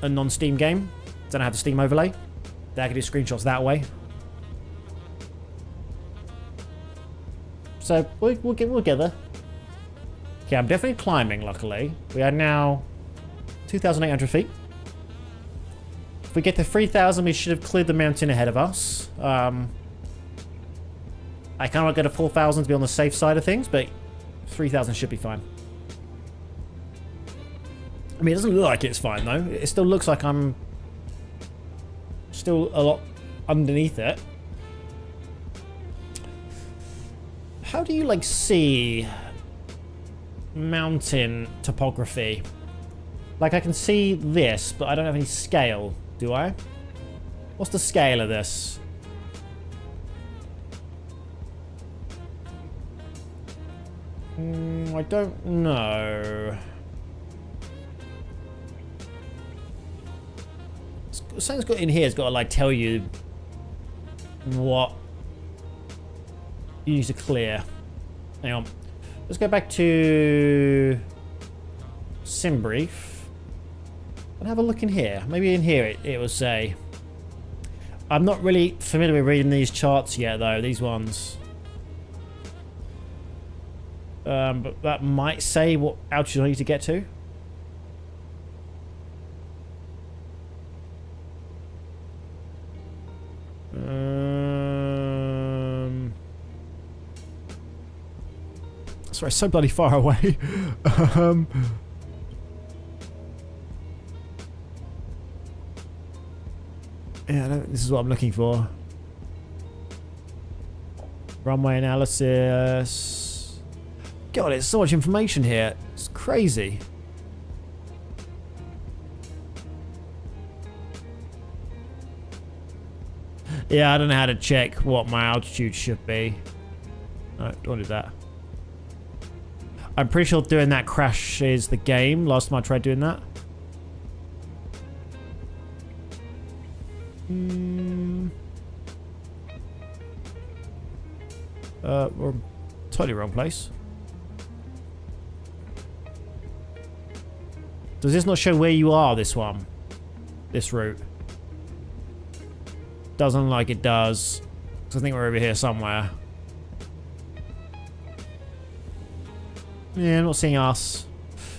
non-Steam game. Then I have the Steam overlay. Then I can do screenshots that way. So we'll get there. Okay, I'm definitely climbing, luckily. We are now 2,800 feet. If we get to 3,000, we should have cleared the mountain ahead of us. I kind of want to go to 4,000 to be on the safe side of things, but 3,000 should be fine. I mean, it doesn't look like it's fine, though. It still looks like I'm still a lot underneath it. How do you, like, see mountain topography? Like, I can see this, but I don't have any scale, do I? What's the scale of this? I don't know. Something's got in here has got to, like, tell you what you need to clear. Hang on. Let's go back to Simbrief and have a look in here. Maybe in here it will say. I'm not really familiar with reading these charts yet, though. These ones. But that might say what altitude I need to get to. Sorry, so bloody far away. Yeah, this is what I'm looking for. Runway analysis. God, it's so much information here. It's crazy. Yeah, I don't know how to check what my altitude should be. No, don't want to do that. I'm pretty sure doing that crashes the game. Last time I tried doing that. We're totally wrong place. Does this not show where you are, this one? This route? Doesn't look like it does. So I think we're over here somewhere. Yeah, I'm not seeing us.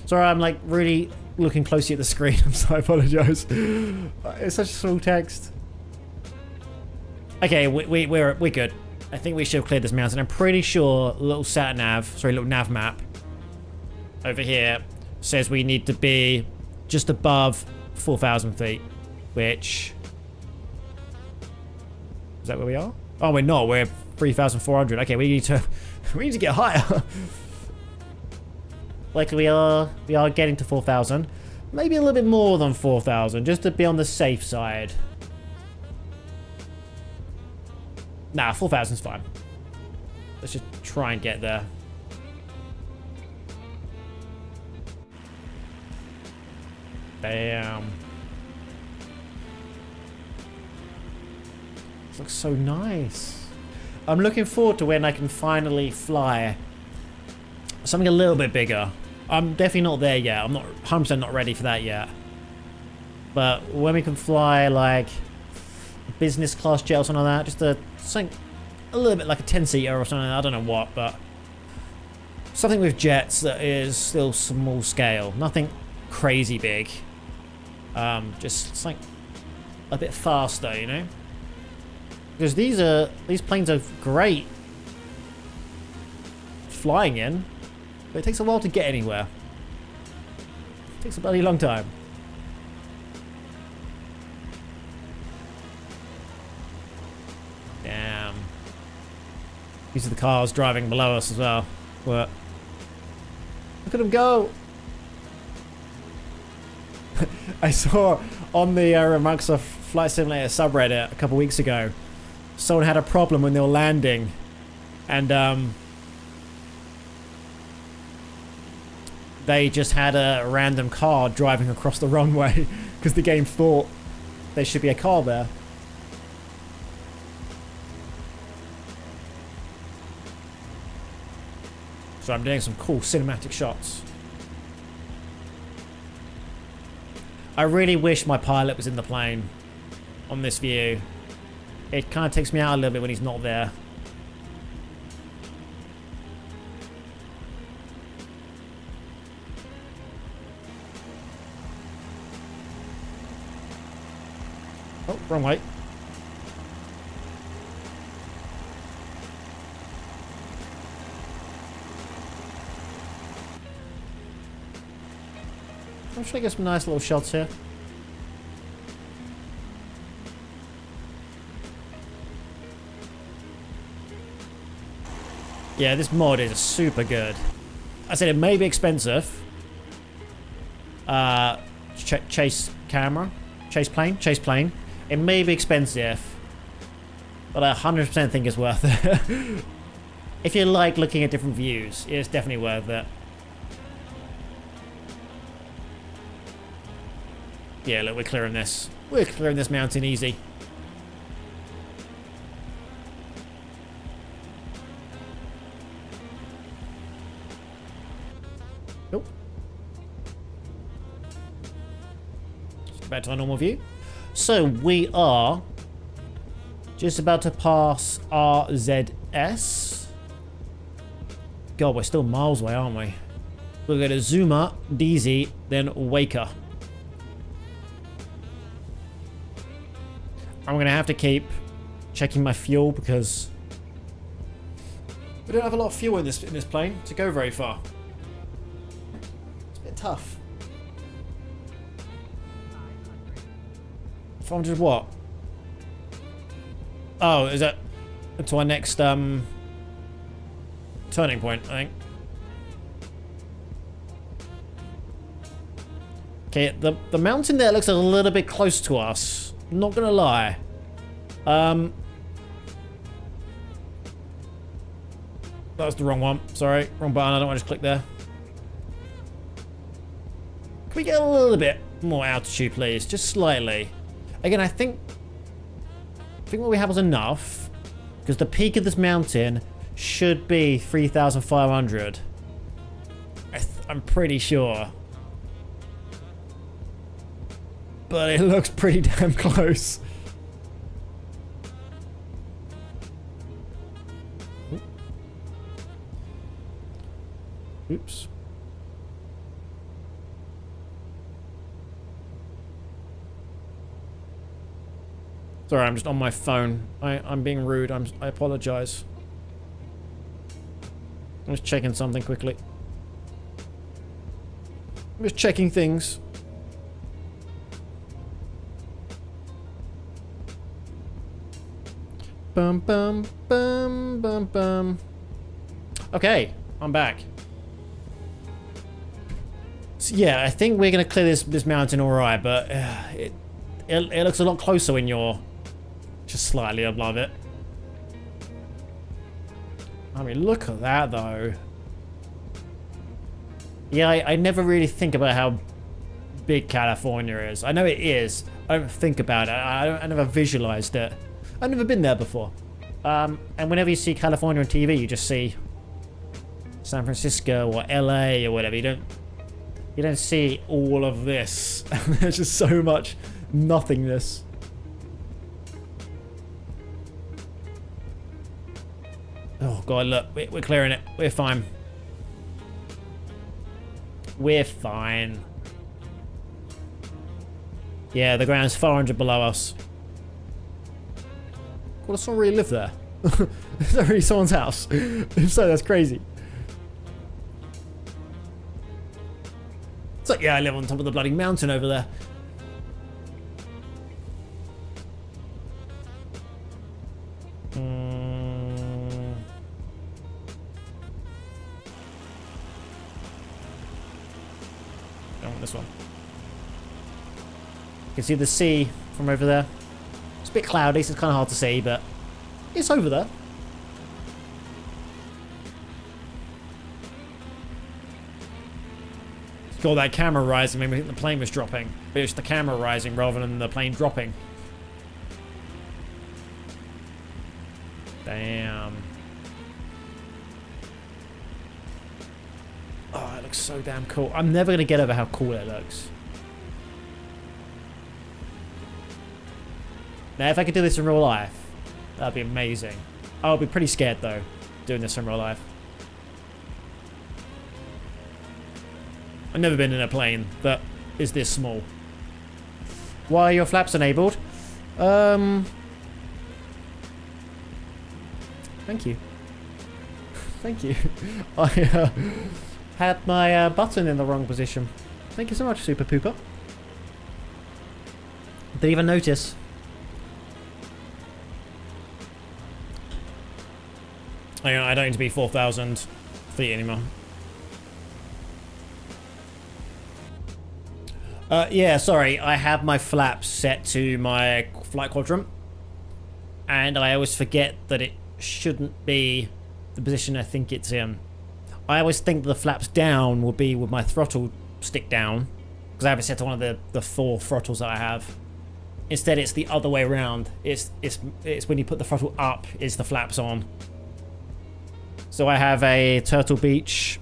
Sorry, I'm like really looking closely at the screen. I'm sorry, I apologise. It's such small text. Okay, we're good. I think we should have cleared this mountain. I'm pretty sure little nav map over here says we need to be just above 4,000 feet, which is that where we are? Oh, we're not. We're 3,400. Okay, we need to get higher. Like we are getting to 4,000. Maybe a little bit more than 4,000, just to be on the safe side. Nah, 4,000's fine. Let's just try and get there. Damn. This looks so nice. I'm looking forward to when I can finally fly something a little bit bigger. I'm definitely not there yet. I'm not 100% not ready for that yet. But when we can fly like a business class jet or something like that, just something a little bit like a 10-seater or something, I don't know what, but something with jets that is still small scale. Nothing crazy big. Just something a bit faster, you know? Because these planes are great flying in, but it takes a while to get anywhere. It takes a bloody long time. Damn. These are the cars driving below us as well. What? Look at them go! I saw on the Microsoft Flight Simulator subreddit a couple weeks ago, someone had a problem when they were landing, and they just had a random car driving across the runway because the game thought there should be a car there. So I'm doing some cool cinematic shots. I really wish my pilot was in the plane on this view. It kind of takes me out a little bit when he's not there. Oh, wrong way. I'm trying to get some nice little shots here. Yeah, this mod is super good. I said it may be expensive. Chase plane. It may be expensive, but I 100% think it's worth it. If you like looking at different views, it's definitely worth it. Yeah, look, we're clearing this. We're clearing this mountain easy. Nope. Let's go back to our normal view. So we are just about to pass RZS. God, we're still miles away, aren't we? We'll go to Zuma, DZ, then Waker. I'm going to have to keep checking my fuel because we don't have a lot of fuel in this plane to go very far. It's a bit tough. 400 what? Oh, is that to our next turning point, I think. Okay, the mountain there looks a little bit close to us. Not gonna lie. That was the wrong one. Sorry, wrong button. I don't want to just click there. Can we get a little bit more altitude, please? Just slightly. Again, I think what we have is enough, because the peak of this mountain should be 3,500. I'm pretty sure. But it looks pretty damn close. Oops. Sorry, I'm just on my phone. I'm being rude. I apologize. I'm just checking something quickly. I'm just checking things. Bum bum bum bum bum. Okay, I'm back. So yeah, I think we're gonna clear this mountain all right, but it looks a lot closer when you're just slightly above it. I mean, look at that though. Yeah, I never really think about how big California is. I know it is. I don't think about it. I never visualized it. I've never been there before. And whenever you see California on TV, you just see San Francisco or LA or whatever. You don't see all of this. There's just so much nothingness. Oh god, look, we're clearing it. We're fine. We're fine. Yeah, the ground's 400 below us. God, does someone really live there? Is that really someone's house? If so, that's crazy. It's like, yeah, I live on top of the bloody mountain over there. I want this one. You can see the sea from over there. It's a bit cloudy, so it's kind of hard to see, but it's over there. Got that camera rising, made me think the plane was dropping. But it's the camera rising rather than the plane dropping. Damn. Oh, it looks so damn cool. I'm never going to get over how cool it looks. Now, if I could do this in real life, that'd be amazing. I'll be pretty scared, though, doing this in real life. I've never been in a plane that is this small. Why are your flaps enabled? Thank you. Thank you. I had my button in the wrong position. Thank you so much, Super Pooper. Didn't even notice. I don't need to be 4,000 feet anymore. Yeah, sorry. I have my flaps set to my flight quadrant. And I always forget that it shouldn't be the position I think it's in. I always think the flaps down will be with my throttle stick down. Because I have it set to one of the 4 throttles that I have. Instead, it's the other way around. It's when you put the throttle up, is the flaps on. So I have a Turtle Beach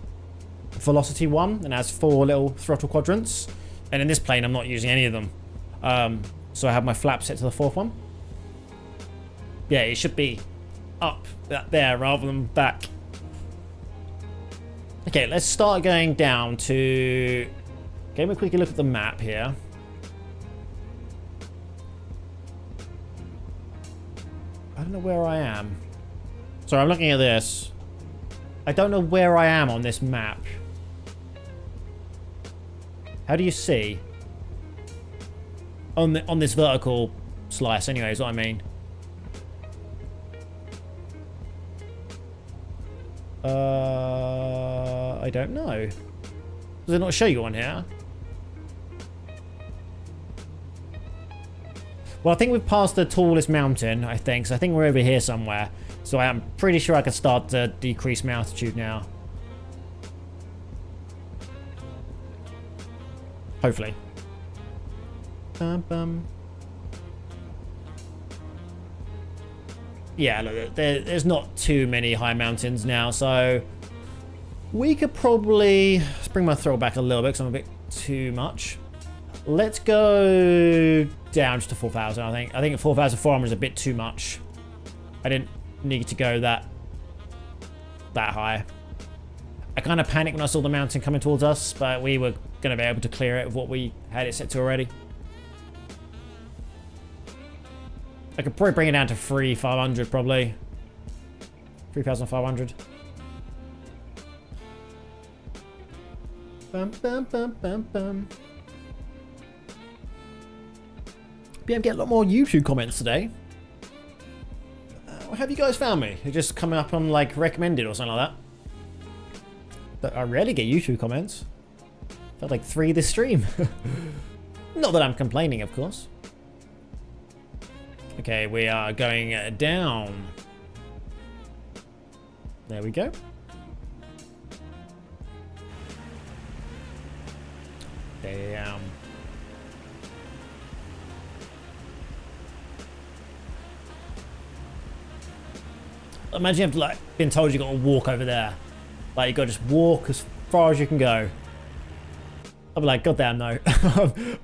Velocity 1 and has 4 little throttle quadrants. And in this plane, I'm not using any of them. So I have my flap set to the 4th one. Yeah, it should be up there rather than back. Okay, let's start going down to... Give me a quick look at the map here. I don't know where I am. Sorry, I'm looking at this. I don't know where I am on this map. How do you see? On this vertical slice, anyway, is what I mean. I don't know. Does it not show you on here? Well, I think we've passed the tallest mountain, I think. So I think we're over here somewhere. So I'm pretty sure I can start to decrease my altitude now. Hopefully. Yeah, look, there's not too many high mountains now, so we could probably bring my throttle back a little bit because I'm a bit too much. Let's go down just to 4,000. I think 4,400 is a bit too much. I didn't need to go that high. I kind of panicked when I saw the mountain coming towards us, but we were going to be able to clear it with what we had it set to already. I could probably bring it down to 3,500 probably. 3,500. Bum, bum, bum, bum, bum. Yeah, I'm getting a lot more YouTube comments today. Have you guys found me? They're just coming up on like recommended or something like that. But I rarely get YouTube comments. Felt like 3 this stream. Not that I'm complaining, of course. Okay, we are going down. There we go. Damn. Imagine you have to, like, been told you got to walk over there. Like, you got to just walk as far as you can go. I'd be like, goddamn no.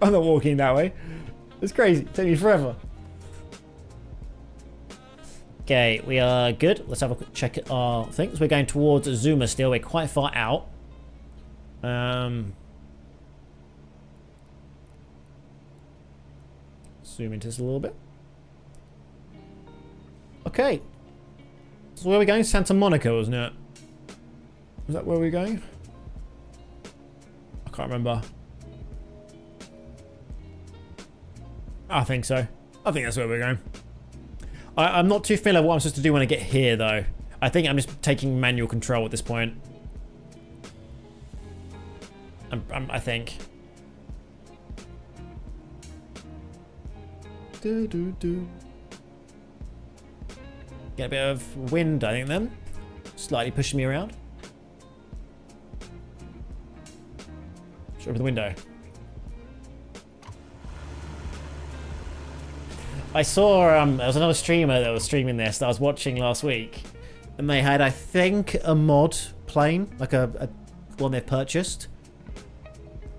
I'm not walking that way. It's crazy. It takes me forever. Okay, we are good. Let's have a quick check at our things. We're going towards Zuma still. We're quite far out. Zoom into this a little bit. Okay. So where are we going? Santa Monica, wasn't it? Is that where we're going? I can't remember. I think so. I think that's where we're going. I'm not too familiar with what I'm supposed to do when I get here, though. I think I'm just taking manual control at this point. I think. Get a bit of wind, I think, then. Slightly pushing me around. Just open the window. I saw, there was another streamer that was streaming this that I was watching last week. And they had, I think, a mod plane. Like a one they've purchased.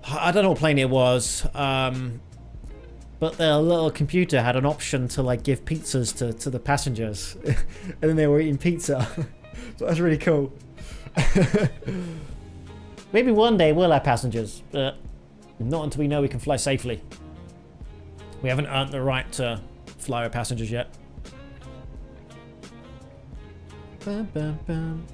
I don't know what plane it was. But their little computer had an option to like give pizzas to the passengers. And then they were eating pizza. So that's really cool. Maybe one day we'll have passengers, but not until we know we can fly safely. We haven't earned the right to fly with passengers yet. Bum, bum, bum.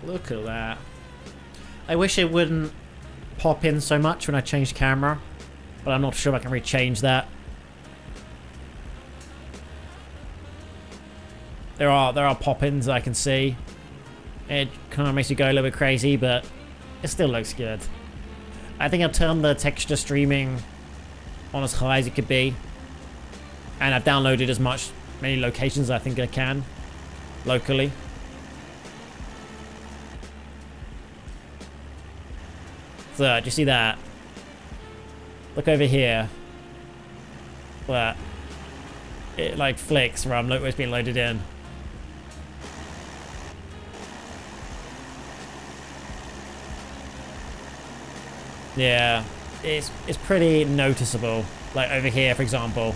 Look at that. I wish it wouldn't pop in so much when I change camera, but I'm not sure if I can rechange that. There are pop-ins I can see. It kind of makes you go a little bit crazy, but it still looks good. I think I'll turn the texture streaming on as high as it could be, and I've downloaded as many locations as I think I can locally. So, do you see that? Look over here. Where it like flicks where it's being loaded in. Yeah, it's pretty noticeable. Like over here, for example.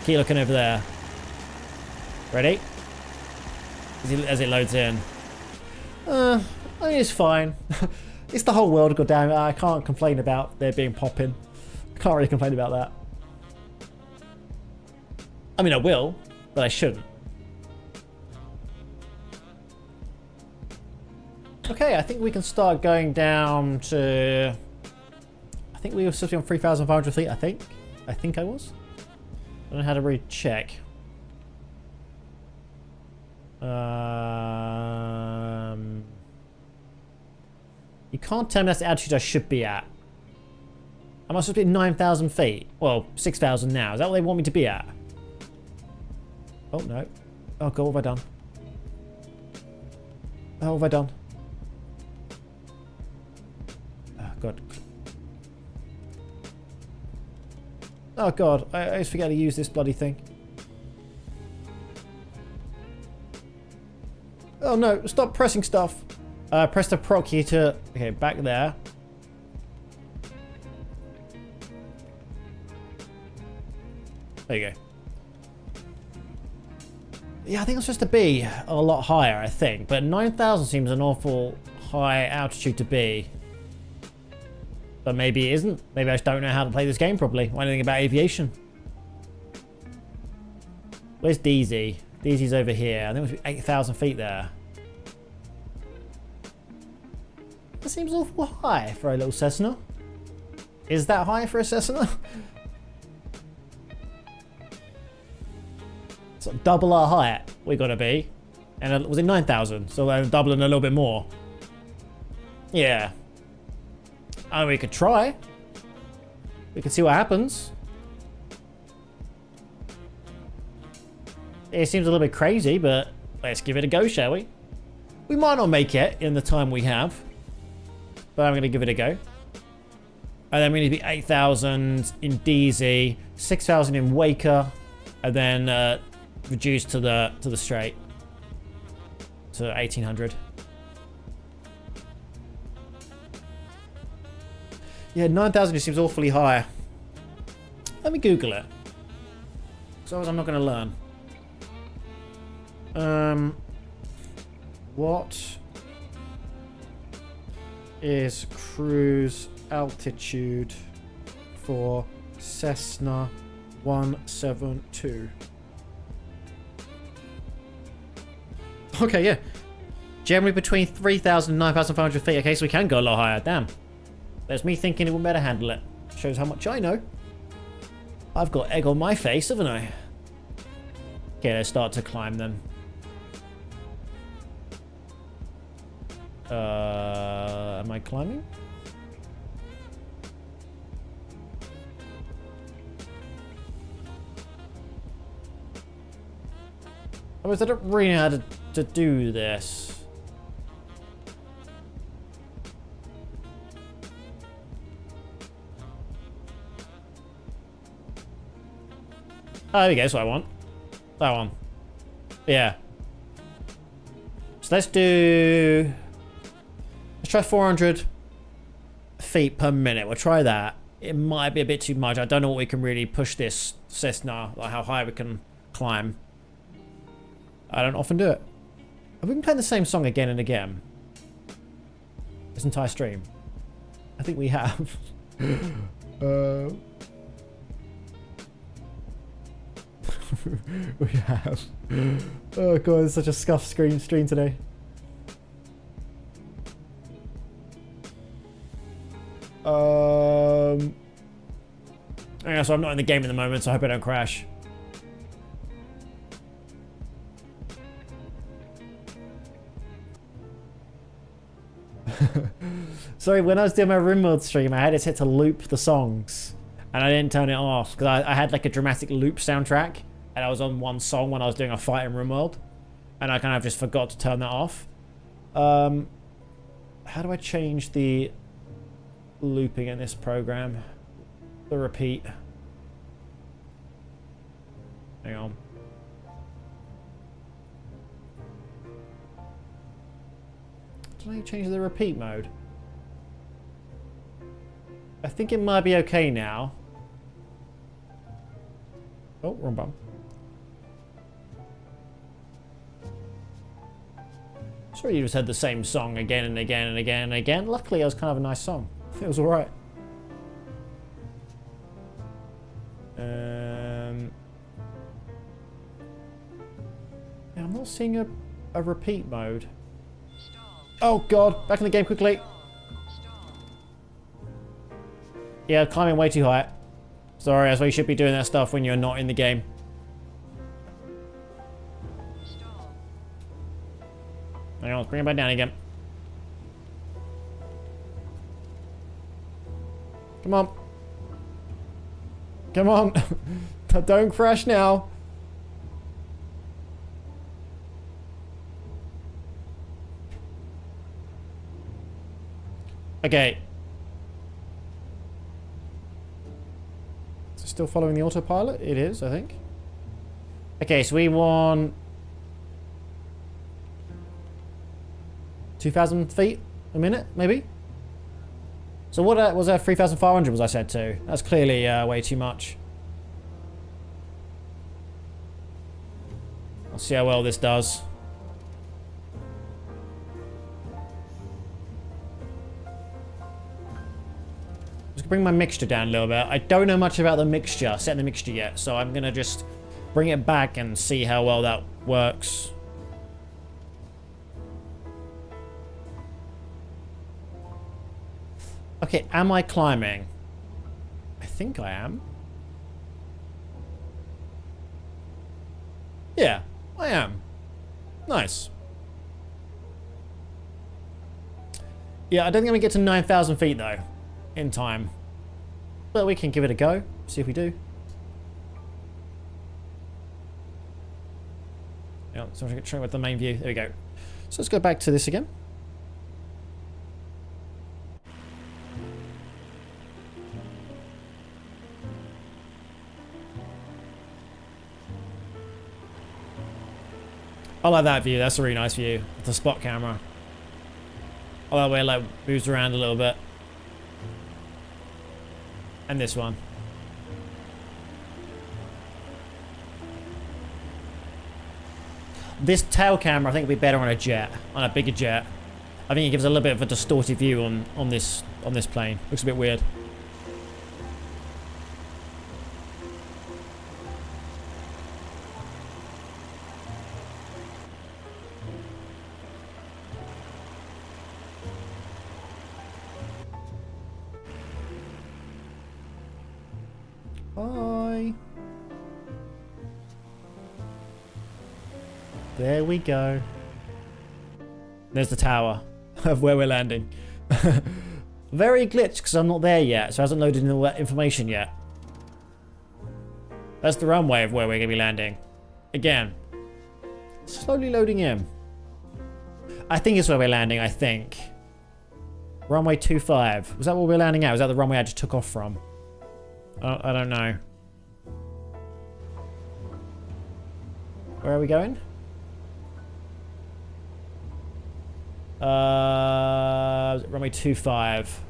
Keep looking over there. Ready? As it loads in. I mean, it's fine. It's the whole world, goddammit. I can't complain about there being popping. I can't really complain about that. I mean, I will, but I shouldn't. Okay, I think we can start going down to... I think we were supposed to be on 3,500 feet, I think. I think I was. I don't know how to really check. You can't tell me that's the altitude I should be at. Am I supposed to be at 9,000 feet? Well, 6,000 now. Is that what they want me to be at? Oh, no. Oh, God, what have I done? Oh, what have I done? Oh, God. Oh, God. I always forget to use this bloody thing. Oh, no. Stop pressing stuff. Press the proc key to... Okay, back there. There you go. Yeah, I think it's supposed to be a lot higher, I think. But 9,000 seems an awful high altitude to be. But maybe it isn't. Maybe I just don't know how to play this game properly. Or anything about aviation. Where's DZ? DZ's over here. I think it must be 8,000 feet there. That seems awful high for a little Cessna. Is that high for a Cessna? So double our height we gotta be. And was it 9,000? So I'm doubling a little bit more. Yeah. I mean, we could try. We could see what happens. It seems a little bit crazy, but let's give it a go, shall we? We might not make it in the time we have. But I'm going to give it a go. And then we need to be 8,000 in DZ, 6,000 in Waker, and then reduce to the straight to 1,800. Yeah, 9,000 just seems awfully high. Let me Google it. So I'm not going to learn. What is cruise altitude for Cessna 172? Okay, yeah. Generally between 3,000 and 9,500 feet. Okay, so we can go a lot higher. Damn. There's me thinking it would better handle it. Shows how much I know. I've got egg on my face, haven't I? Okay, let's start to climb then. Am I climbing? I don't really know how to do this. Oh, there we go, that's what I want. That one. Yeah. So let's try 400 feet per minute. We'll try that. It might be a bit too much. I don't know what we can really push this Cessna, like how high we can climb. I don't often do it. Have we been playing the same song again and again? This entire stream? I think we have. We have. Oh god, it's such a scuffed stream today. Yeah, so I'm not in the game at the moment, so I hope I don't crash. Sorry, when I was doing my RimWorld stream, I had it set to loop the songs. And I didn't turn it off, because I had like a dramatic loop soundtrack. And I was on one song when I was doing a fight in RimWorld. And I kind of just forgot to turn that off. How do I change the looping in this program? The repeat. Hang on. Can I change the repeat mode? I think it might be okay now. Oh, wrong button. Sorry you just had the same song again and again and again and again. Luckily, it was kind of a nice song. It was alright. Yeah, I'm not seeing a repeat mode. Oh god, back in the game quickly. Yeah, climbing way too high. Sorry, that's why you should be doing that stuff when you're not in the game. Hang on, let's bring it back down again. Come on. Come on. Don't crash now. Okay. Is it still following the autopilot? It is, I think. Okay, so we want 2,000 feet a minute, maybe? So what was that 3,500 was I said to? That's clearly way too much. I'll see how well this does. Just bring my mixture down a little bit. I don't know much about the mixture, setting the mixture yet, so I'm gonna just bring it back and see how well that works. Okay, am I climbing? I think I am. Yeah, I am. Nice. Yeah, I don't think I'm gonna get to 9,000 feet though, in time. But we can give it a go, see if we do. Yeah, so I'm trying with the main view. There we go. So let's go back to this again. I like that view. That's a really nice view. The spot camera. I like the way it like moves around a little bit. And this one. This tail camera I think would be better on a jet, on a bigger jet. I think it gives a little bit of a distorted view on this plane. Looks a bit weird. Bye. There we go. There's the tower of where we're landing. Very glitched because I'm not there yet, so it hasn't loaded in all that information yet. That's the runway of where we're going to be landing. Again, slowly loading in. I think it's where we're landing, I think. Runway 25. Was that where we're landing at? Was that the runway I just took off from? I don't know. Where are we going? Runway 25.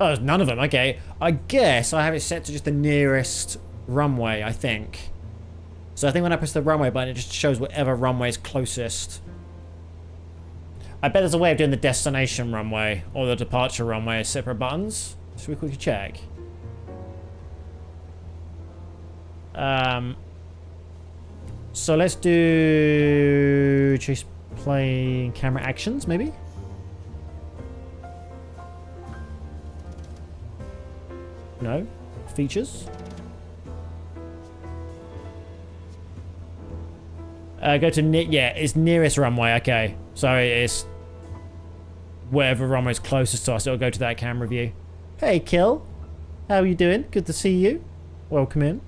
Oh, there's none of them. Okay. I guess I have it set to just the nearest runway, I think. So I think when I press the runway button, it just shows whatever runway is closest. I bet there's a way of doing the destination runway or the departure runway as separate buttons. Should we quickly check? So let's do chase plane camera actions, maybe? No. Features. Go to yeah, it's nearest runway. Okay, so it's whatever runway's closest to us. It'll go to that camera view. Hey, Kill, how are you doing? Good to see you. Welcome in.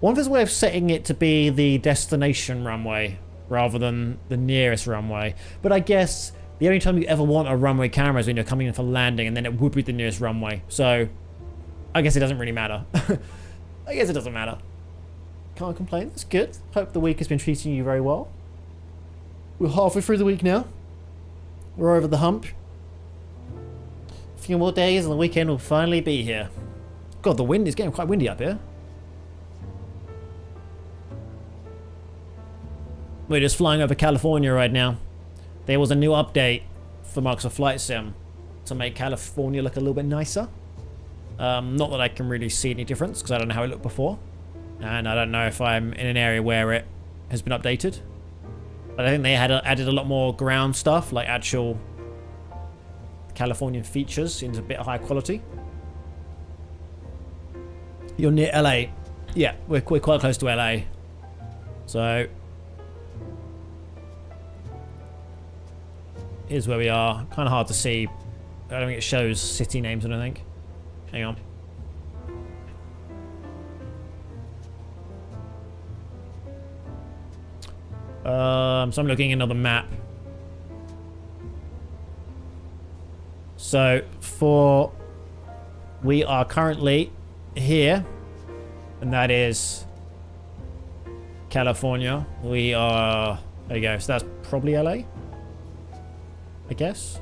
Wonder if there's a way of setting it to be the destination runway rather than the nearest runway. But I guess the only time you ever want a runway camera is when you're coming in for landing, and then it would be the nearest runway. So I guess it doesn't really matter. I guess it doesn't matter. Can't complain. That's good. Hope the week has been treating you very well. We're halfway through the week now. We're over the hump. A few more days and the weekend will finally be here. God, the wind is getting quite windy up here. We're just flying over California right now. There was a new update for Microsoft Flight Sim to make California look a little bit nicer. Not that I can really see any difference because I don't know how it looked before. And I don't know if I'm in an area where it has been updated. But I think they had added a lot more ground stuff, like actual Californian features into a bit higher quality. You're near LA. Yeah, we're quite close to LA. So here's where we are. Kind of hard to see. I don't think it shows city names, I don't think. Hang on. So I'm looking at another map. So we are currently here, and that is California. We are, there you go. So that's probably LA, I guess.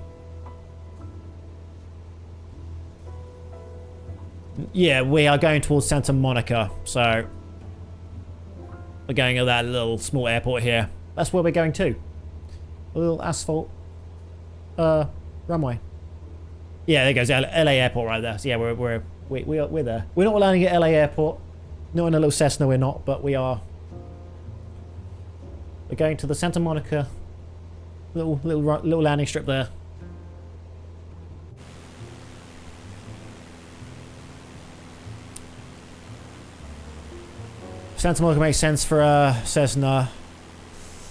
Yeah, we are going towards Santa Monica, so we're going to that little small airport here. That's where we're going to. A little asphalt runway. Yeah, there goes LA Airport right there. So yeah, we're there. We're not landing at LA Airport. Not in a little Cessna, we're not, but we are. We're going to the Santa Monica little landing strip there. Santa Monica makes sense for Cessna.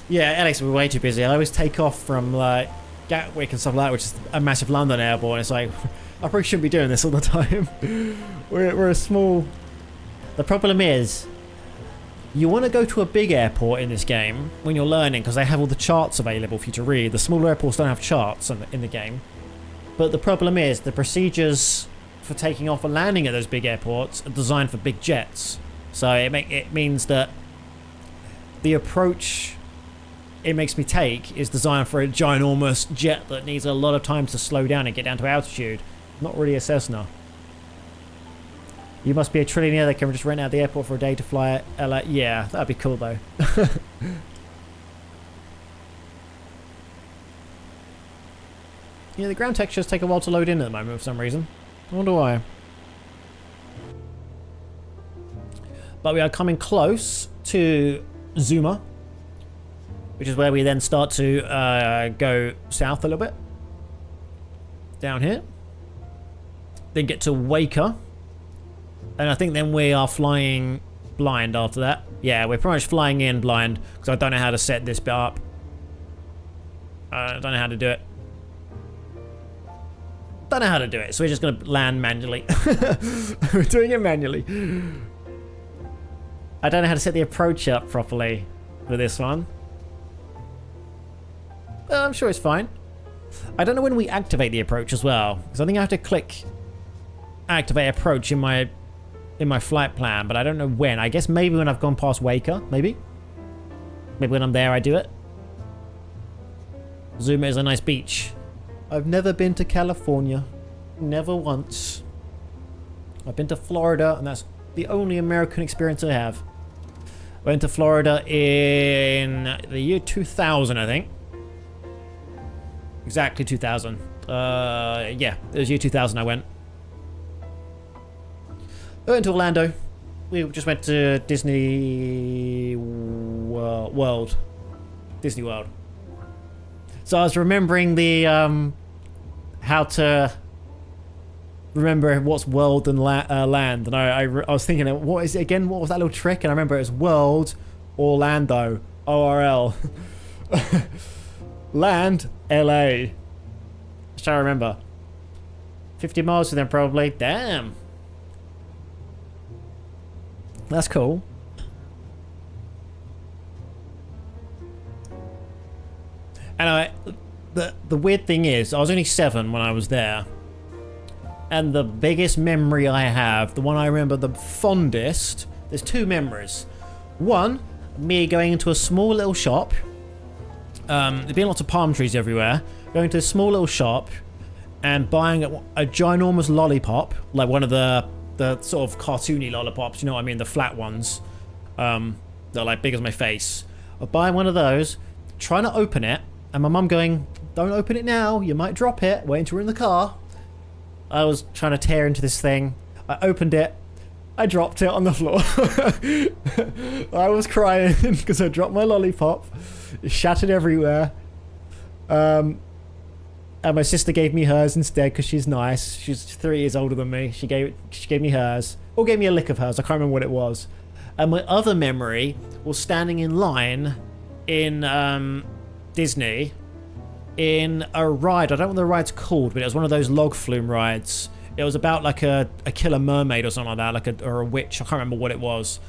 Yeah, Alex will be way too busy. I always take off from like Gatwick and stuff like that, which is a massive London airport. And it's like, I probably shouldn't be doing this all the time. we're a small. The problem is, you want to go to a big airport in this game when you're learning because they have all the charts available for you to read. The smaller airports don't have charts in the game. But the problem is, the procedures for taking off and landing at those big airports are designed for big jets. So it means that the approach it makes me take is designed for a ginormous jet that needs a lot of time to slow down and get down to altitude. Not really a Cessna. You must be a trillionaire that can just rent out the airport for a day to fly at LA. Yeah, that'd be cool though. Yeah, the ground textures take a while to load in at the moment for some reason. I wonder why. But we are coming close to Zuma, which is where we then start to go south a little bit. Down here. Then get to Waker. And I think then we are flying blind after that. Yeah, we're pretty much flying in blind because I don't know how to set this bit up. I don't know how to do it. Don't know how to do it, so we're just going to land manually. We're doing it manually. I don't know how to set the approach up properly for this one. I'm sure it's fine. I don't know when we activate the approach as well, because I think I have to click activate approach in my flight plan, but I don't know when. I guess maybe when I've gone past Waker, maybe. Maybe when I'm there I do it. Zuma is a nice beach. I've never been to California. Never once. I've been to Florida, and that's the only American experience I have. Went to Florida in the year 2000, I think. Exactly 2000. Yeah, it was year 2000 I went. I went to Orlando. We just went to Disney World. Disney World. So I was remembering the how to remember what's world and land, and I was thinking, what is it again? What was that little trick? And I remember it was World Orlando ORL. Land LA. Just trying to remember. 50 miles to them probably. Damn. That's cool. And the weird thing is, I was only 7 when I was there. And the biggest memory I have, the one I remember the fondest, there's 2 memories. One, me going into a small little shop. There'd been lots of palm trees everywhere. going to a small little shop and buying a ginormous lollipop, like one of the sort of cartoony lollipops, you know what I mean, the flat ones, that are like big as my face. I buy one of those, trying to open it, and my mum going, don't open it now, you might drop it, wait until we're in the car. I was trying to tear into this thing. I opened it, I dropped it on the floor. I was crying because I dropped my lollipop. It shattered everywhere. And my sister gave me hers instead because she's nice. She's 3 years older than me. She gave me hers. Or gave me a lick of hers. I can't remember what it was. And my other memory was standing in line in Disney in a ride. I don't know what the ride's called, but it was one of those log flume rides. It was about like a killer mermaid or something like that, or a witch. I can't remember what it was.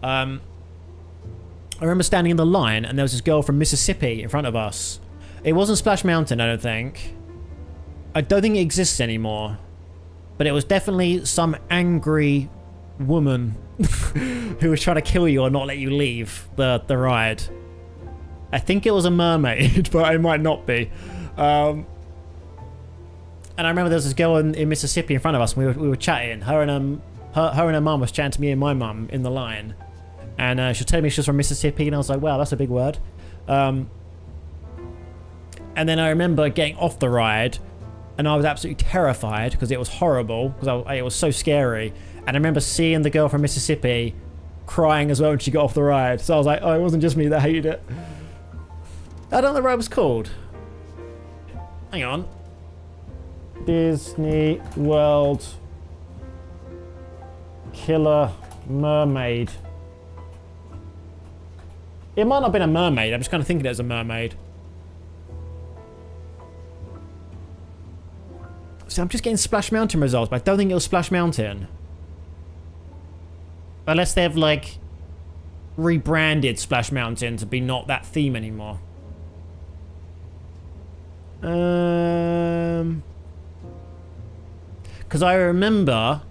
I remember standing in the line, and there was this girl from Mississippi in front of us. It wasn't Splash Mountain, I don't think. I don't think it exists anymore. But it was definitely some angry woman who was trying to kill you or not let you leave the ride. I think it was a mermaid, but it might not be. And I remember there was this girl in Mississippi in front of us, and we were chatting. Her and her mum was chatting to me and my mum in the line. And she was telling me she was from Mississippi, and I was like, wow, that's a big word. And then I remember getting off the ride, and I was absolutely terrified because it was horrible, because it was so scary. And I remember seeing the girl from Mississippi crying as well when she got off the ride. So I was like, oh, it wasn't just me that hated it. I don't know what the ride was called. Hang on. Disney World Killer Mermaid. It might not have been a mermaid. I'm just kind of thinking it was a mermaid. So I'm just getting Splash Mountain results, but I don't think it was Splash Mountain. Unless they've, like, rebranded Splash Mountain to be not that theme anymore. Because I remember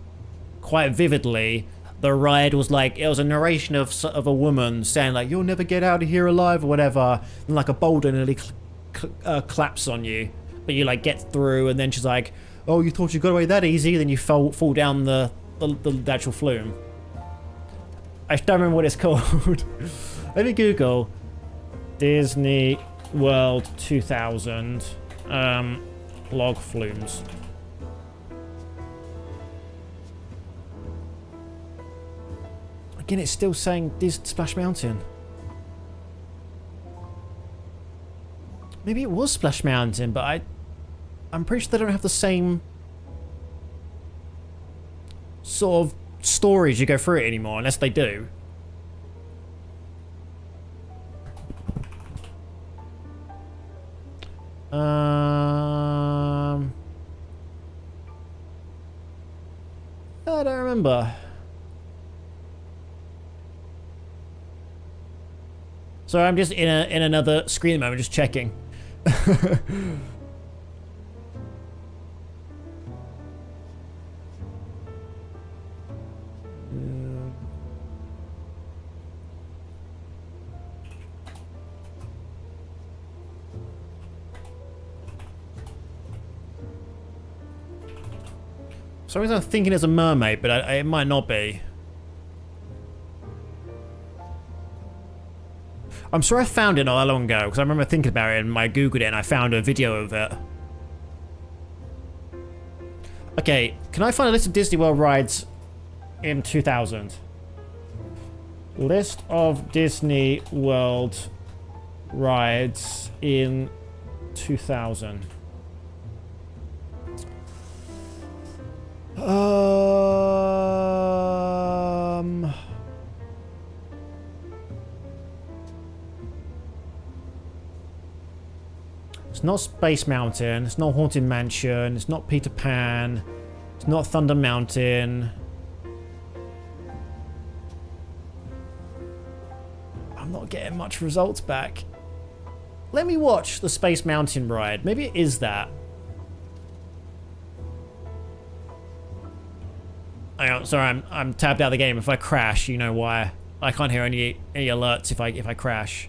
quite vividly the ride was like, it was a narration of a woman saying like, you'll never get out of here alive or whatever, and like a boulder nearly claps on you, but you like get through, and then she's like, oh, you thought you got away that easy, then you fall down the actual flume. I don't remember what it's called. Let me Google Disney World 2000 log flumes. Again, it's still saying Splash Mountain. Maybe it was Splash Mountain, but I'm pretty sure they don't have the same sort of stories you go through it anymore, unless they do. I don't remember. So I'm just in another screen at the moment, just checking. For some reason I'm thinking it's a mermaid, but it might not be. I'm sure I found it not that long ago, because I remember thinking about it and I googled it and I found a video of it. Okay, can I find a list of Disney World rides in 2000? List of Disney World rides in 2000. It's not Space Mountain, it's not Haunted Mansion, it's not Peter Pan, it's not Thunder Mountain. I'm not getting much results back. Let me watch the Space Mountain ride. Maybe it is that. Hang on, sorry, I'm tabbed out of the game. If I crash, you know why. I can't hear any alerts if I crash.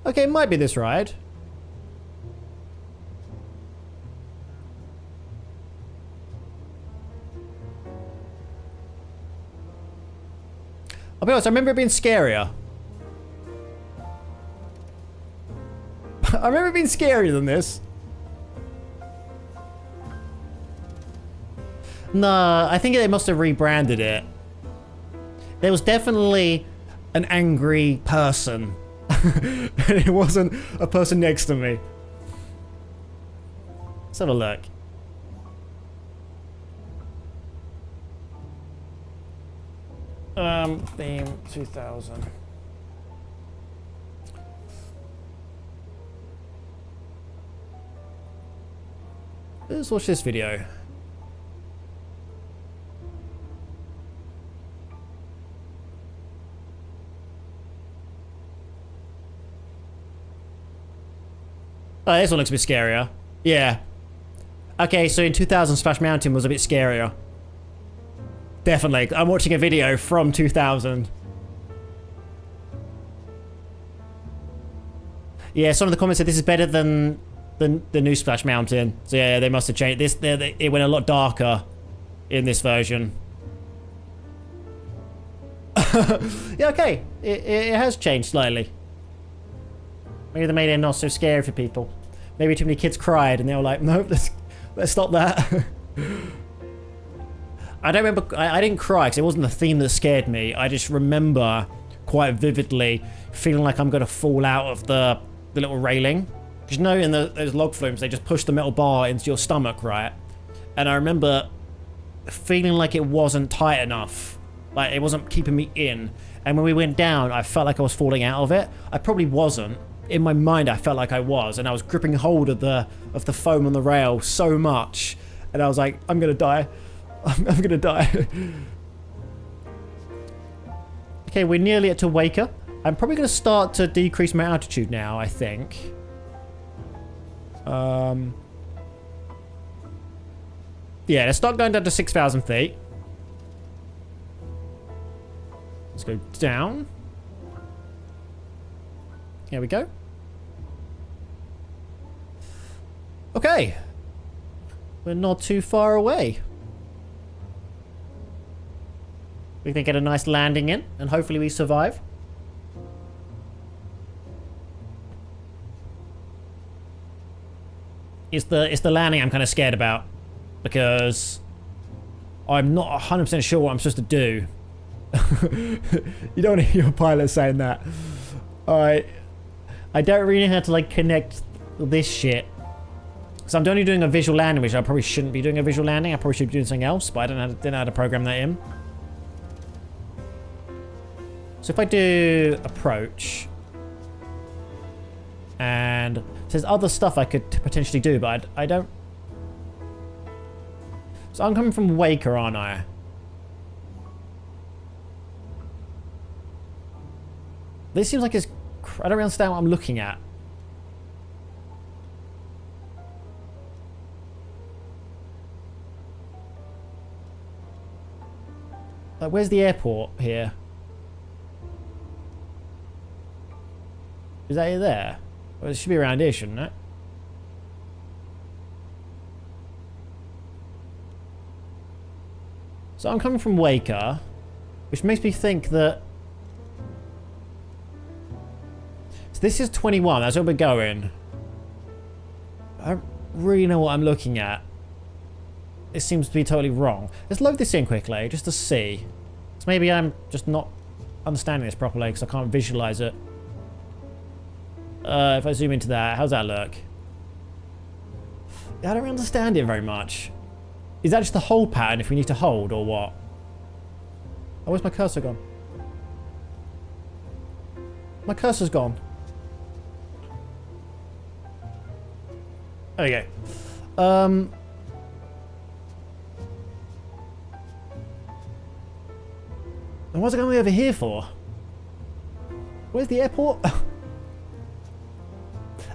Okay, it might be this ride. I'll be honest, I remember it being scarier. I remember it being scarier than this. No, I think they must have rebranded it. There was definitely an angry person. It wasn't a person next to me. Let's have a look. Theme 2000. Let's watch this video. Oh, this one looks a bit scarier. Yeah. Okay, so in 2000, Splash Mountain was a bit scarier. Definitely. I'm watching a video from 2000. Yeah, some of the comments said this is better than the new Splash Mountain. So yeah, they must have changed this. It went a lot darker in this version. Yeah, okay. It has changed slightly. Maybe they made it not so scary for people. Maybe too many kids cried and they were like, nope, let's stop that. I don't remember, I didn't cry because it wasn't the theme that scared me. I just remember quite vividly feeling like I'm going to fall out of the little railing. Because you know in those log flumes, they just push the metal bar into your stomach, right? And I remember feeling like it wasn't tight enough. Like it wasn't keeping me in. And when we went down, I felt like I was falling out of it. I probably wasn't. In my mind, I felt like I was. And I was gripping hold of the foam on the rail so much. And I was like, I'm going to die. I'm going to die. Okay, we're nearly at Waker. I'm probably going to start to decrease my altitude now, I think. Yeah, let's start going down to 6,000 feet. Let's go down. Here we go. Okay. We're not too far away. We can get a nice landing in, and hopefully we survive. It's the landing I'm kind of scared about, because I'm not 100% sure what I'm supposed to do. You don't want to hear your pilot saying that. I don't really know how to like connect this shit. So I'm only doing a visual landing, which I probably shouldn't be doing a visual landing. I probably should be doing something else, but I didn't know how to program that in. So if I do approach, and there's other stuff I could potentially do, but I don't. So I'm coming from Waker, aren't I? This seems like it's. I don't really understand what I'm looking at. Like, where's the airport here? Is that it there? Well, it should be around here, shouldn't it? So I'm coming from Waker, which makes me think that... So this is 21, that's where we're going. I don't really know what I'm looking at. It seems to be totally wrong. Let's load this in quickly, just to see. So maybe I'm just not understanding this properly, because I can't visualize it. If I zoom into that, how's that look? I don't really understand it very much. Is that just the hold pattern if we need to hold, or what? Oh, where's my cursor gone? My cursor's gone. There we go. And what's it going over here for? Where's the airport?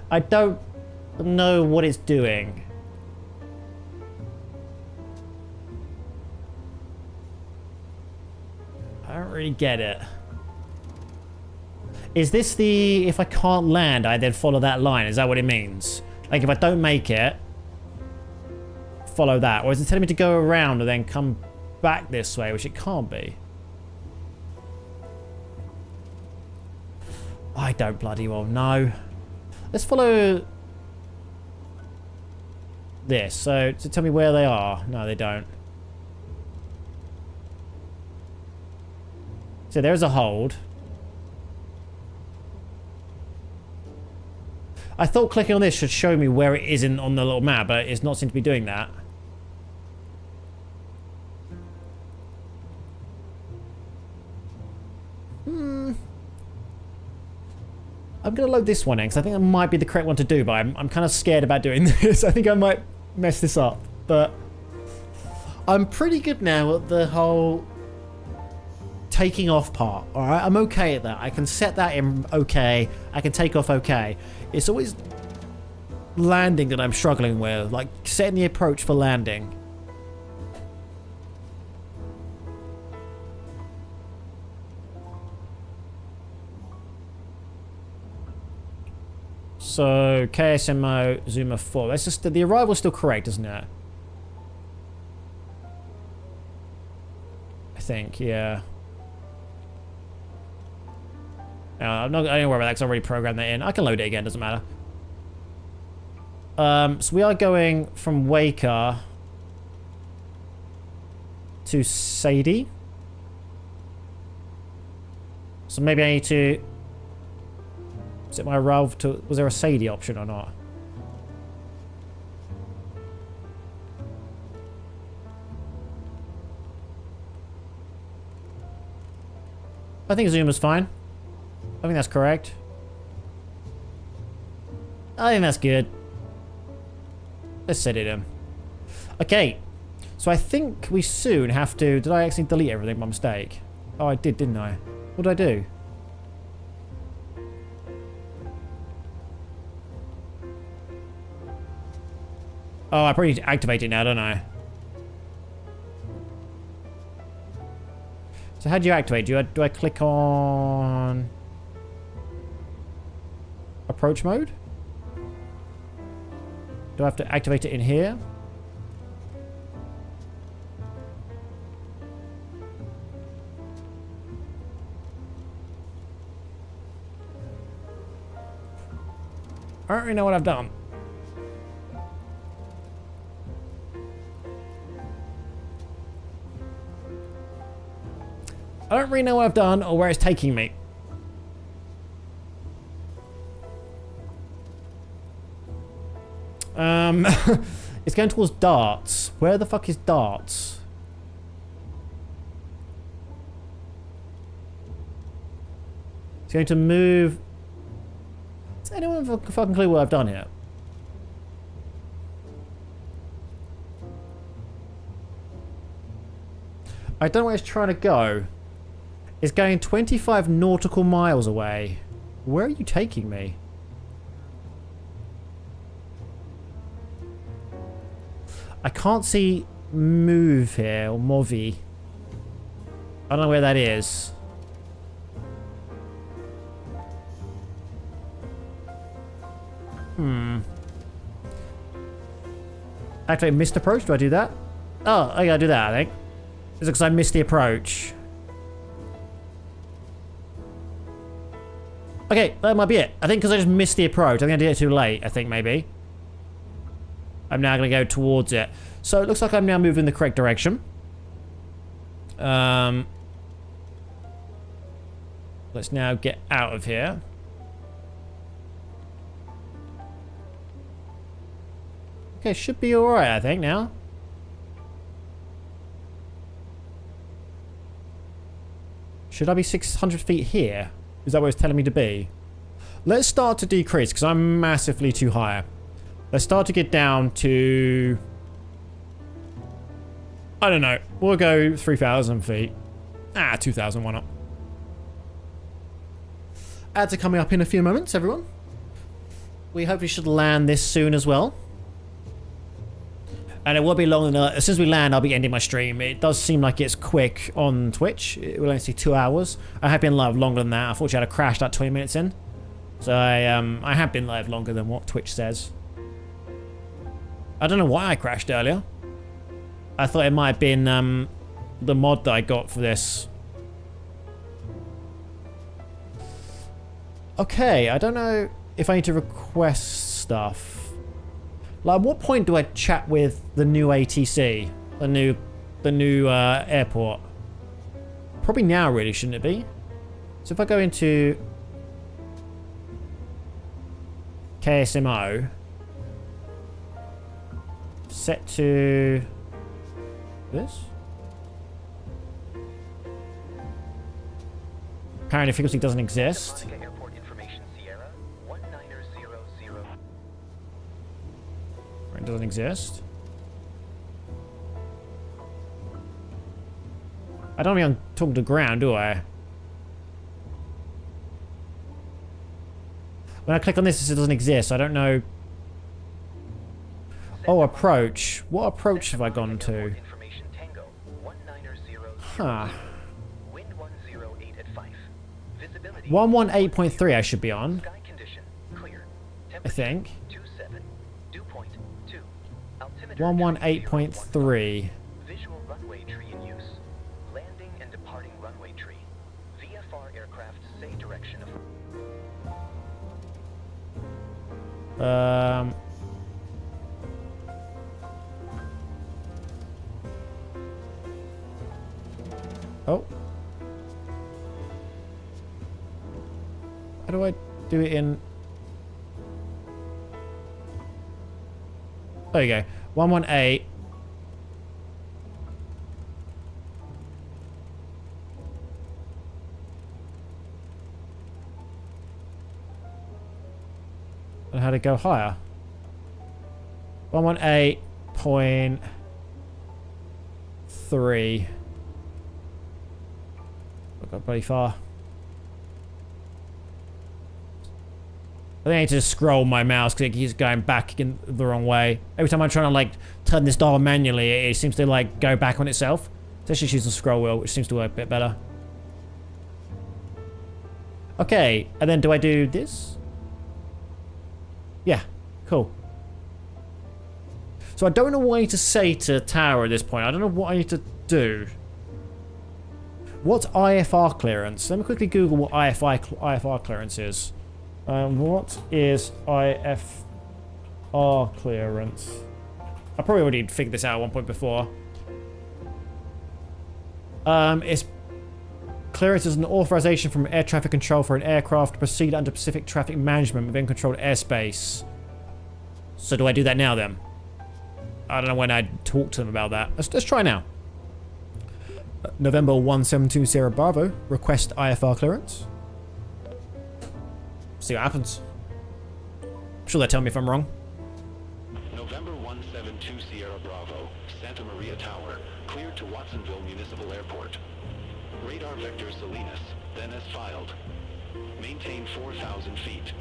I don't know what it's doing. I don't really get it. Is this the... If I can't land, I then follow that line? Is that what it means? Like, if I don't make it, follow that. Or is it telling me to go around and then come back this way, which it can't be? I don't bloody well know. Let's follow this. So, to tell me where they are. No, they don't. So, there's a hold. I thought clicking on this should show me where it is on the little map, but it's not seem to be doing that. I'm going to load this one in, because I think that might be the correct one to do, but I'm kind of scared about doing this. I think I might mess this up, but I'm pretty good now at the whole taking off part, alright? I'm okay at that. I can set that in okay. I can take off okay. It's always landing that I'm struggling with, like setting the approach for landing. So, KSMO, Zuma 4. That's just, the arrival's still correct, isn't it? I think, yeah. I don't worry about that because I already programmed that in. I can load it again, doesn't matter. So we are going from Waker to Sadie. So maybe I need to set my arrival to... Was there a Sadie option or not? I think Zuma's fine. I think that's correct. I think that's good. Let's set it in. Okay. So I think we soon have to... Did I actually delete everything by mistake? Oh, I did, didn't I? What did I do? Oh, I probably need to activate it now, don't I? So how do you activate? Do I click on... approach mode? Do I have to activate it in here? I don't really know what I've done. I don't really know what I've done or where it's taking me. It's going towards darts. Where the fuck is darts? It's going to move. Does anyone have a fucking clue what I've done here? I don't know where it's trying to go. It's going 25 nautical miles away. Where are you taking me? I can't see move here, or Movi. I don't know where that is. Activate missed approach, do I do that? Oh, I gotta do that, I think. It's because I missed the approach. Okay, that might be it. I think because I just missed the approach. I think I did it too late, I think, maybe. I'm now going to go towards it. So it looks like I'm now moving in the correct direction. Let's now get out of here. Okay, should be alright, I think, now. Should I be 600 feet here? Is that what it's telling me to be? Let's start to decrease, because I'm massively too high. Let's start to get down to... I don't know. We'll go 3,000 feet. 2,000, why not? Ads are coming up in a few moments, everyone. We hopefully should land this soon as well. And it will be longer than... as soon as we land, I'll be ending my stream. It does seem like it's quick on Twitch. It will only take 2 hours. I have been live longer than that. Unfortunately, I had a crash like 20 minutes in. So I have been live longer than what Twitch says. I don't know why I crashed earlier. I thought it might have been the mod that I got for this. Okay, I don't know if I need to request stuff. Like, at what point do I chat with the new ATC? The new airport? Probably now, really, shouldn't it be? So if I go into KSMO, set to this. Apparently frequency doesn't exist. It doesn't exist. I don't mean I'm talking to ground, do I? When I click on this, it doesn't exist. I don't know. Oh, approach. What approach have I gone to? Huh. 118.3 I should be on. I think. 118.3. Visual runway tree in use. Landing and departing runway tree. VFR aircraft say direction of... Oh. How do I do it in... There you go. 118. And how to go higher? 118.3. I got pretty far. I think I need to just scroll my mouse because it keeps going back in the wrong way. Every time I'm trying to like turn this dial manually, it seems to like go back on itself. So let's just use the scroll wheel, which seems to work a bit better. Okay, and then do I do this? Yeah, cool. So I don't know what I need to say to Tower at this point. I don't know what I need to do. What's IFR clearance? Let me quickly Google what IFR clearance is. What is IFR clearance? I probably already figured this out at one point before. It's clearance is an authorization from air traffic control for an aircraft to proceed under Pacific traffic management within controlled airspace. So do I do that now then? I don't know when I'd talk to them about that. Let's try now. November 172 Sierra Bravo, request IFR clearance. See what happens. I'm sure they'll tell me if I'm wrong. November 172 Sierra Bravo, Santa Maria Tower, cleared to Watsonville Municipal Airport. Radar vector Salinas, then as filed. Maintain 4,000 feet.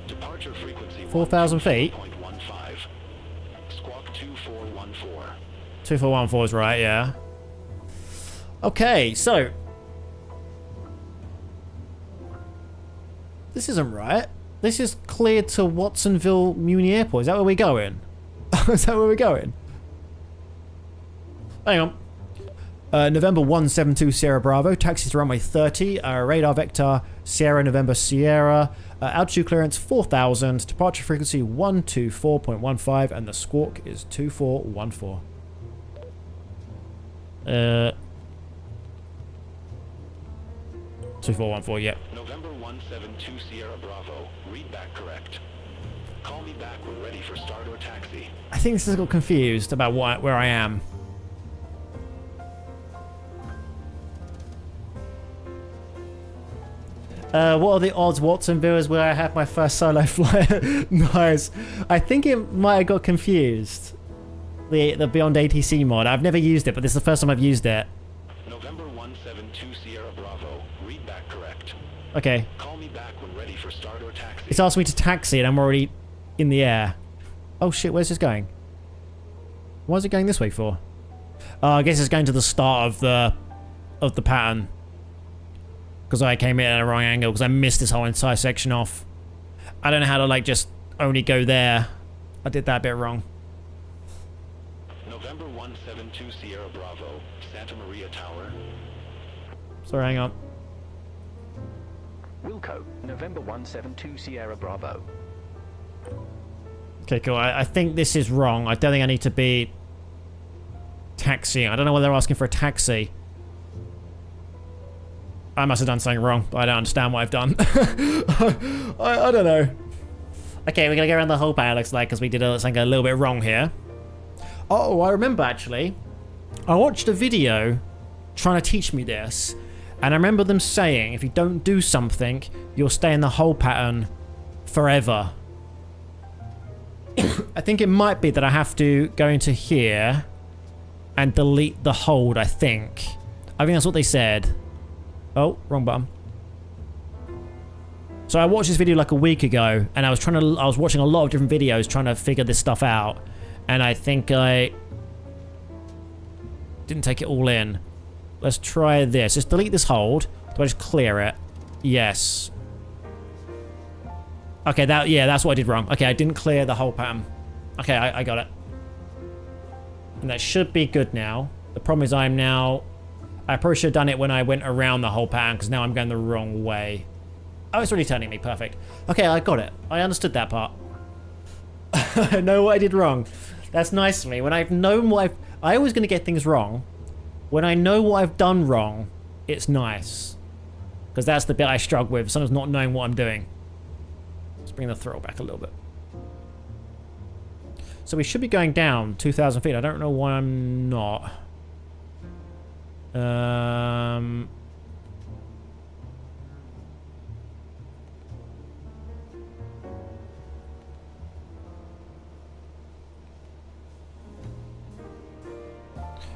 Departure frequency 4,000 feet? 1.15. Squawk 2414. 2414 is right, yeah. Okay, so this isn't right. This is cleared to Watsonville Muni Airport. Is that where we're going? Is that where we're going? Hang on. November 172 Sierra Bravo, taxi to runway 30, radar vector Sierra November Sierra, altitude clearance 4,000, departure frequency 124.15, and the squawk is 2414. 2414, yep. November 172 Sierra Bravo, read back correct. Call me back when ready for start or taxi. I think this has got confused about where I am. What are the odds Watsonville is where I had my first solo flight? Nice. I think it might have got confused. The Beyond ATC mod. I've never used it, but this is the first time I've used it. November 172 Sierra Bravo, read back correct. Okay. Call me back when ready for start or taxi. It's asked me to taxi and I'm already in the air. Oh shit, where's this going? Why is it going this way for? Oh, I guess it's going to the start of the pattern. Because I came in at a wrong angle, because I missed this whole entire section off. I don't know how to, like, just only go there. I did that bit wrong. November 172 Sierra Bravo, Santa Maria Tower. Sorry, hang on. Wilco, November 172 Sierra Bravo. Okay, cool. I think this is wrong. I don't think I need to be taxiing. I don't know why they're asking for a taxi. I must have done something wrong, but I don't understand what I've done. I don't know. Okay, we're gonna go around the whole pattern, looks like, because we did something a little bit wrong here. Oh, I remember, actually. I watched a video trying to teach me this, and I remember them saying, if you don't do something, you'll stay in the whole pattern forever. I think it might be that I have to go into here and delete the hold, I think. I think that's what they said. Oh, wrong button. So I watched this video like a week ago, and I was watching a lot of different videos trying to figure this stuff out, and I think I didn't take it all in. Let's try this. Just delete this hold. Do I just clear it? Yes. Okay, that's what I did wrong. Okay, I didn't clear the whole pattern. Okay, I got it. And that should be good now. The problem is I probably should have done it when I went around the whole pattern, because now I'm going the wrong way. Oh, it's already turning me. Perfect. Okay, I got it. I understood that part. I know what I did wrong. That's nice for me. When I've known what I always going to get things wrong. When I know what I've done wrong, it's nice. Because that's the bit I struggle with. Sometimes not knowing what I'm doing. Let's bring the throttle back a little bit. So we should be going down 2,000 feet. I don't know why I'm not.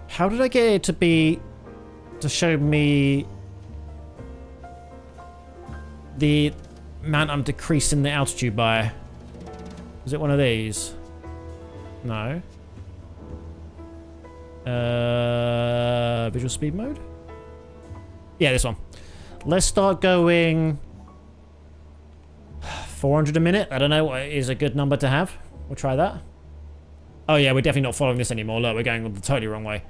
How did I get it to show me the amount I'm decreasing the altitude by? Is it one of these? No. Visual speed mode? Yeah, this one. Let's start going 400 a minute. I don't know what is a good number to have. We'll try that. Oh yeah, we're definitely not following this anymore. Look, we're going the totally wrong way.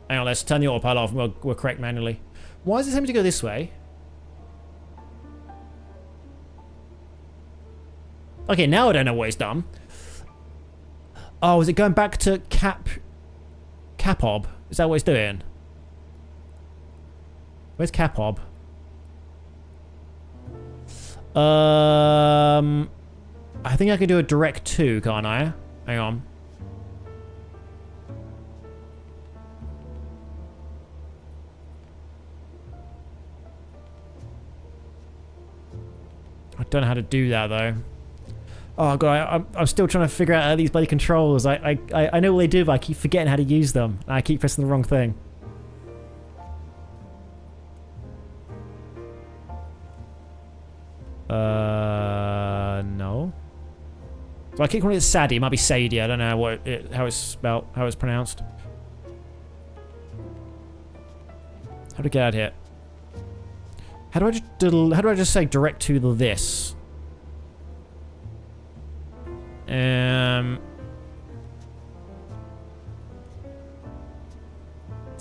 Hang on, let's turn the autopilot off and we'll correct manually. Why is it telling me to go this way? Okay, now I don't know what it's done. Oh, is it going back to Capob? Is that what it's doing? Where's Capob? I think I can do a direct 2, can't I? Hang on. I don't know how to do that though. Oh god, I'm still trying to figure out these bloody controls. I know what they do, but I keep forgetting how to use them. And I keep pressing the wrong thing. No. So I keep calling it Sadie. It might be Sadie. I don't know how it's spelled, how it's pronounced. How to get out of here? How do I just say direct to this? I'll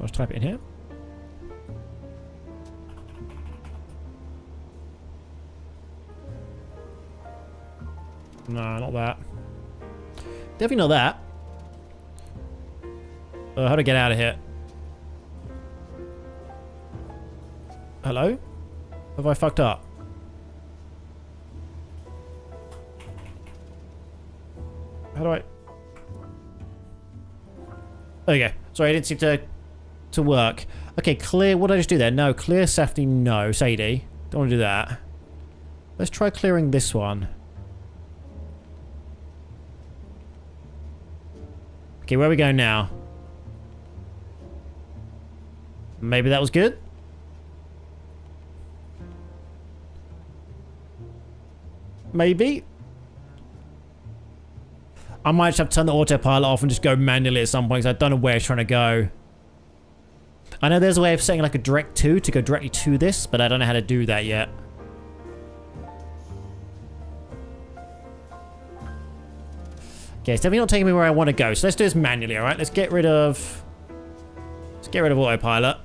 just type it in here. No, not that. Definitely not that. How to get out of here? Hello? Have I fucked up? How do I... There you go. Sorry, I didn't seem to work. Okay, clear... What did I just do there? No, clear safety, no. Sadie. Don't want to do that. Let's try clearing this one. Okay, where are we going now? Maybe that was good? Maybe? I might just have to turn the autopilot off and just go manually at some point because I don't know where it's trying to go. I know there's a way of setting like a direct to go directly to this, but I don't know how to do that yet. Okay, it's definitely not taking me where I want to go. So let's do this manually, alright? Let's get rid of autopilot.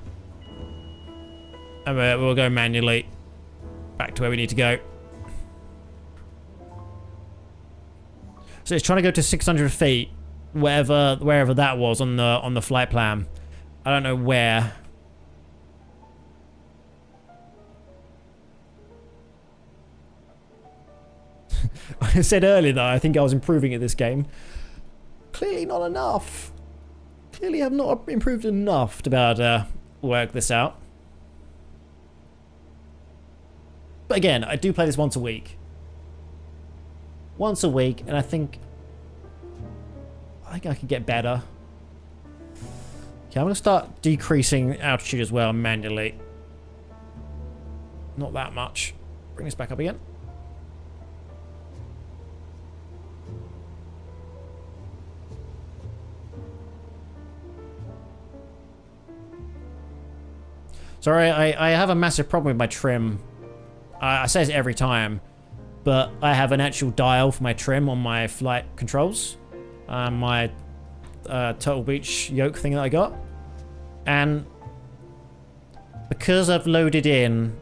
And we'll go manually back to where we need to go. So it's trying to go to 600 feet, wherever that was on the flight plan. I don't know where. I said earlier that I think I was improving at this game. Clearly not enough. Clearly I've not improved enough to be able to work this out. But again, I do play this once a week. Once a week, and I think I could get better. Okay, I'm going to start decreasing altitude as well manually. Not that much. Bring this back up again. Sorry, I have a massive problem with my trim. I say this every time, but I have an actual dial for my trim on my flight controls. My Turtle Beach yoke thing that I got. And because I've loaded in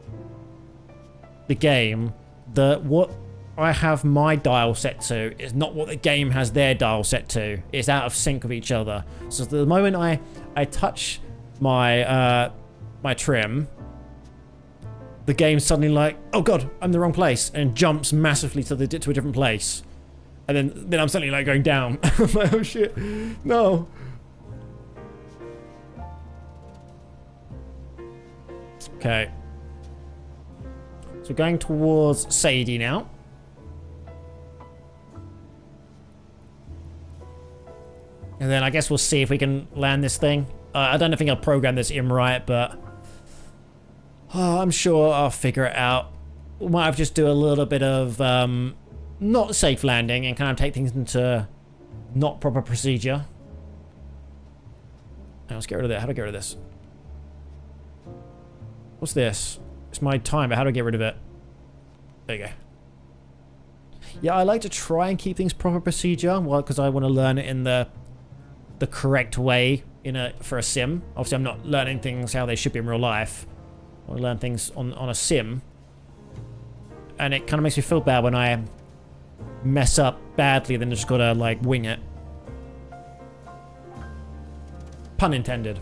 the game, what I have my dial set to is not what the game has their dial set to. It's out of sync with each other. So the moment I touch my my trim, the game's suddenly like, oh god, I'm in the wrong place, and jumps massively to a different place. And then I'm suddenly like going down. I'm like, oh shit, no. Okay. So going towards Sadie now. And then I guess we'll see if we can land this thing. I don't think I'll program this in right, but I'm sure I'll figure it out. We might have to just do a little bit of not safe landing and kind of take things into not proper procedure. Now, let's get rid of that. How do I get rid of this? What's this? It's my timer. How do I get rid of it? There you go. Yeah, I like to try and keep things proper procedure, well, because I want to learn it in the correct way for a sim. Obviously, I'm not learning things how they should be in real life. I want to learn things on a sim. And it kind of makes me feel bad when I mess up badly, then just gotta, like, wing it. Pun intended.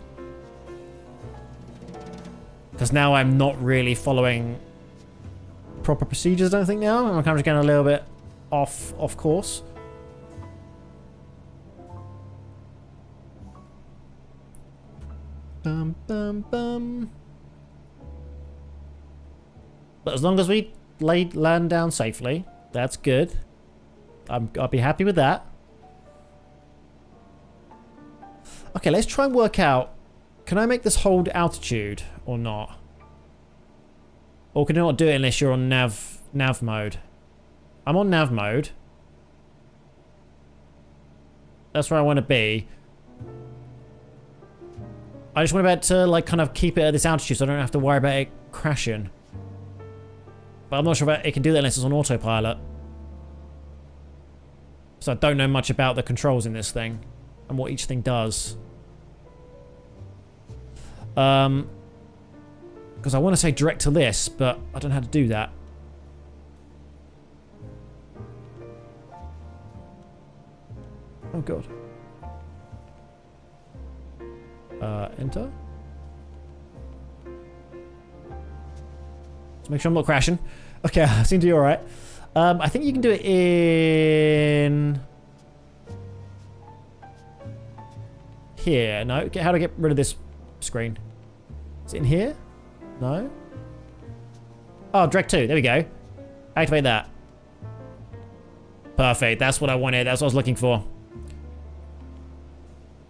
Because now I'm not really following proper procedures, I don't think now. I'm kind of just getting a little bit off course. Bum, bum, bum. But as long as we land down safely, that's good. I'll be happy with that. Okay, let's try and work out. Can I make this hold altitude or not? Or can you not do it unless you're on nav mode? I'm on nav mode. That's where I want to be. I just want to be able to, like, kind of keep it at this altitude so I don't have to worry about it crashing. But I'm not sure if it can do that unless it's on autopilot. So I don't know much about the controls in this thing and what each thing does. Because I want to say direct to this, but I don't know how to do that. Oh god. Enter. Let's make sure I'm not crashing. Okay, I seem to be alright. I think you can do it in here. No, okay, how do I get rid of this screen? Is it in here? No. Oh, direct to. There we go. Activate that. Perfect. That's what I wanted. That's what I was looking for.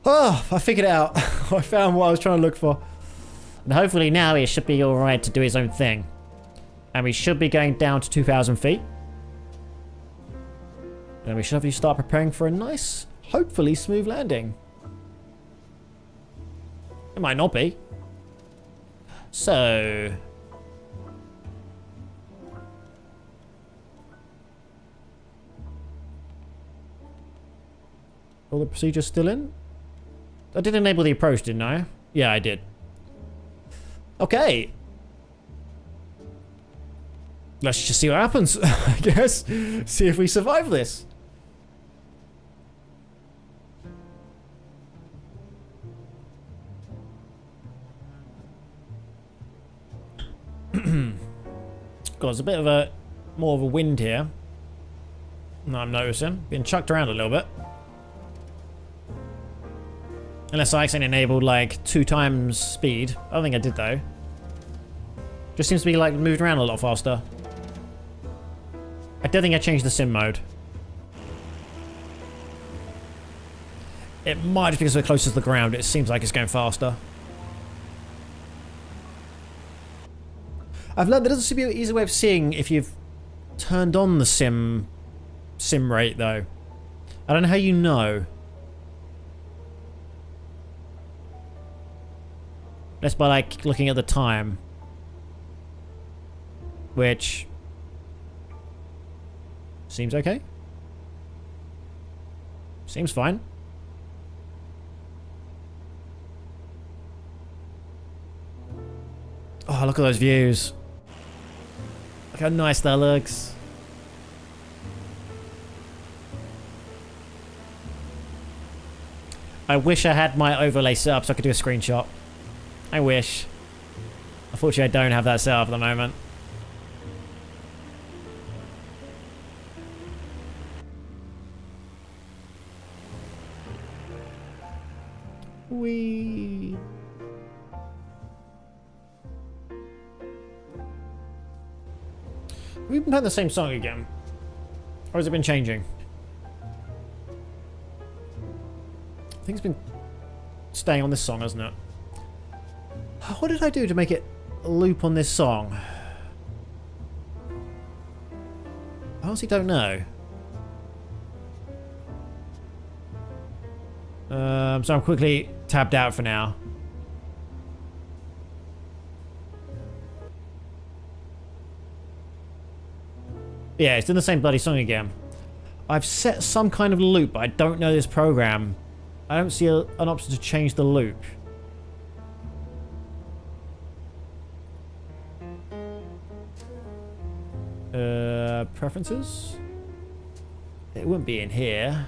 Oh, I figured it out. I found what I was trying to look for. And hopefully now it should be alright to do its own thing. And we should be going down to 2,000 feet. Then we should have you start preparing for a nice, hopefully smooth landing. It might not be. So... all the procedures still in? I did enable the approach, didn't I? Yeah, I did. Okay. Let's just see what happens, I guess. See if we survive this. God, there's a bit of a... more of a wind here. I'm noticing. Being chucked around a little bit. Unless I accidentally enabled like 2 times speed. I don't think I did though. Just seems to be like moved around a lot faster. I don't think I changed the sim mode. It might just because we're closer to the ground. It seems like it's going faster. I've learned there doesn't seem to be an easy way of seeing if you've turned on the sim rate though. I don't know how you know. That's by like looking at the time. Which seems okay. Seems fine. Oh, look at those views. Look how nice that looks. I wish I had my overlay set up so I could do a screenshot. I wish. Unfortunately, I don't have that set up at the moment. Whee! Have we been playing the same song again? Or has it been changing? I think it's been staying on this song, hasn't it? What did I do to make it loop on this song? I honestly don't know. So I'm quickly tabbed out for now. Yeah, it's doing the same bloody song again. I've set some kind of loop, but I don't know this program. I don't see an option to change the loop. Preferences? It wouldn't be in here.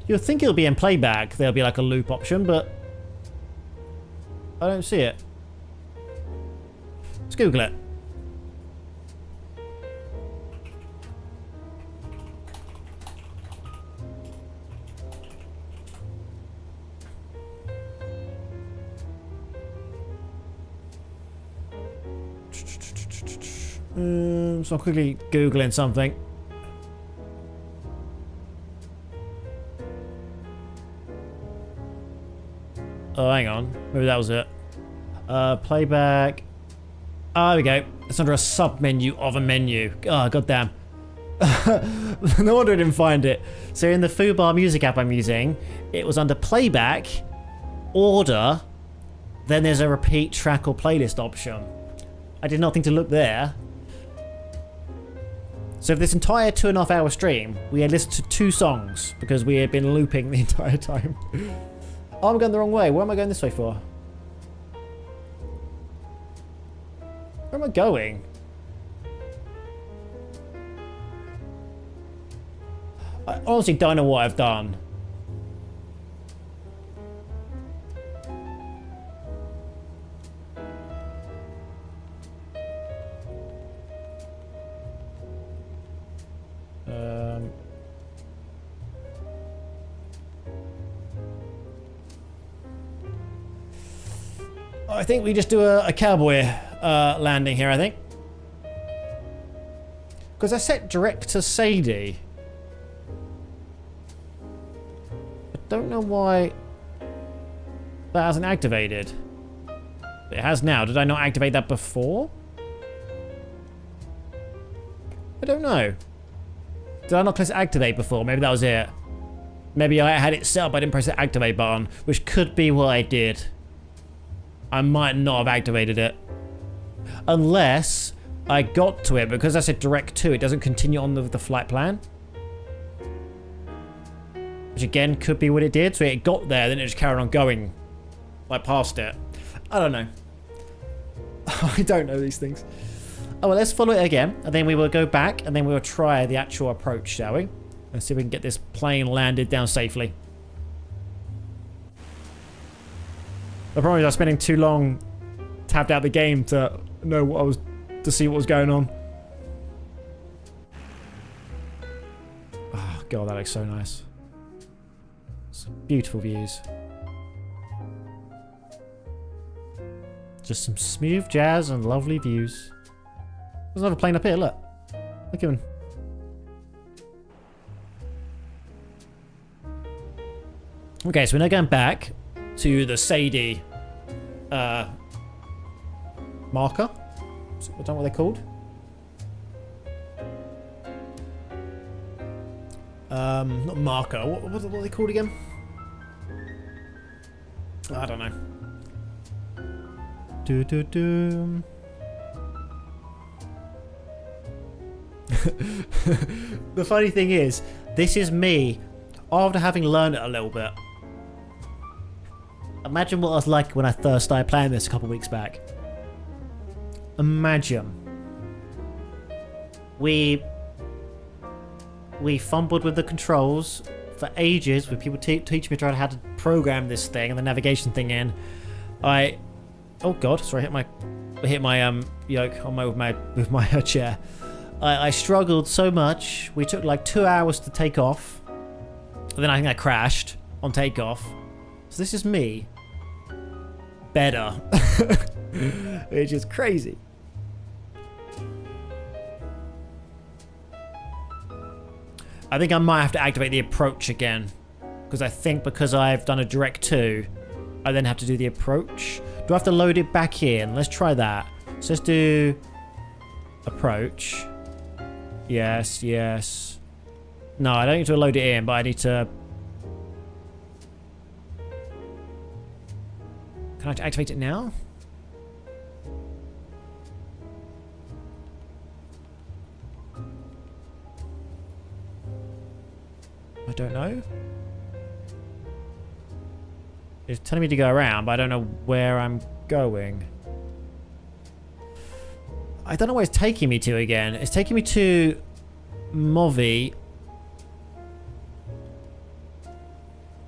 You'd think it'll be in playback. There'll be like a loop option, but I don't see it. Let's Google it. So I'm quickly Googling something. Oh, hang on. Maybe that was it. Playback. Oh, there we go. It's under a sub-menu of a menu. Oh, goddamn. No wonder I didn't find it. So in the Fubar music app I'm using, it was under playback, order, then there's a repeat track or playlist option. I did not think to look there. So for this entire 2.5 hour stream, we had listened to 2 songs because we had been looping the entire time. Oh, I'm going the wrong way. Where am I going this way for? Where am I going? I honestly don't know what I've done. I think we just do a cowboy landing here, I think. Because I set direct to Sadie. I don't know why That hasn't activated. It has now. Did I not activate that before? I don't know. Did I not press activate before? Maybe that was it. Maybe I had it set up, I didn't press the activate button, which could be what I did. I might not have activated it. Unless I got to it, because I said direct to, it doesn't continue on the flight plan. Which again, could be what it did. So it got there, then it just carried on going. Like past it. I don't know. I don't know these things. Oh, well, let's follow it again. And then we will go back, and then we will try the actual approach, shall we? Let's see if we can get this plane landed down safely. The problem is I was spending too long tapped out the game to know what I was, to see what was going on. Oh, God, that looks so nice. Some beautiful views. Just some smooth jazz and lovely views. There's another plane up here, look. Look at him. Okay, so we're now going back to the Sadie marker. I don't know what they're called. Not marker. What are they called again? I don't know. The funny thing is, this is me after having learned it a little bit. Imagine what I was like when I first started playing this a couple weeks back. Imagine. We fumbled with the controls for ages with people teaching me how to program this thing and the navigation thing in. Oh God, sorry, I hit my yoke on with my chair. I struggled so much. We took like 2 hours to take off. And then I think I crashed on takeoff. So this is me. Better. Which is crazy. I think I might have to activate the approach again. Because I think because I've done a direct to, I then have to do the approach. Do I have to load it back in? Let's try that. So let's do approach. Yes, yes. No, I don't need to load it in, but I need to... Can I activate it now? I don't know. It's telling me to go around, but I don't know where I'm going. I don't know where it's taking me to again. It's taking me to Movi.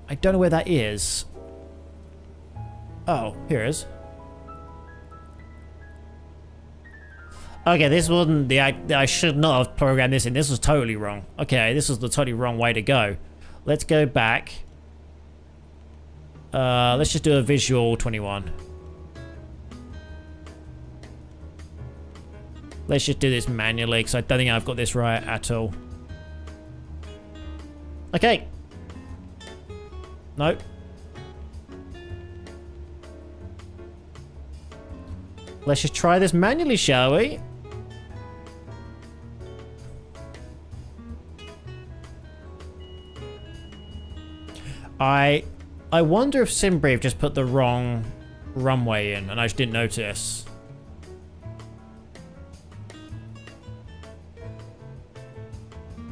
I don't know where that is. Oh, here it is. Okay, this wasn't the... I should not have programmed this in. This was totally wrong. Okay, this was the totally wrong way to go. Let's go back. Let's just do a visual 21. Let's just do this manually, because I don't think I've got this right at all. Okay. Nope. Let's just try this manually, shall we? I wonder if SimBrief just put the wrong runway in and I just didn't notice.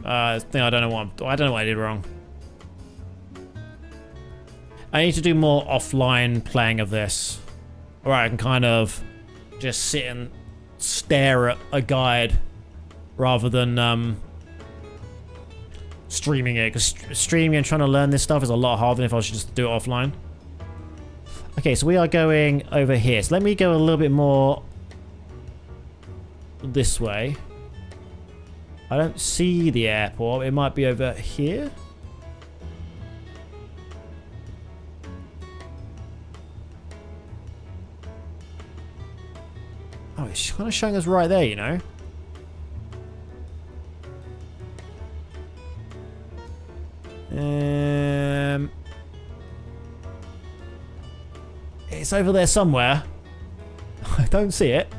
I don't know what I did wrong. I need to do more offline playing of this. Alright, I can kind of just sit and stare at a guide rather than streaming it, because streaming and trying to learn this stuff is a lot harder than if I was just do it offline. Okay, so we are going over here. So let me go a little bit more this way. I don't see the airport. It might be over here. Oh, it's kind of showing us right there, you know. It's over there somewhere. I don't see it.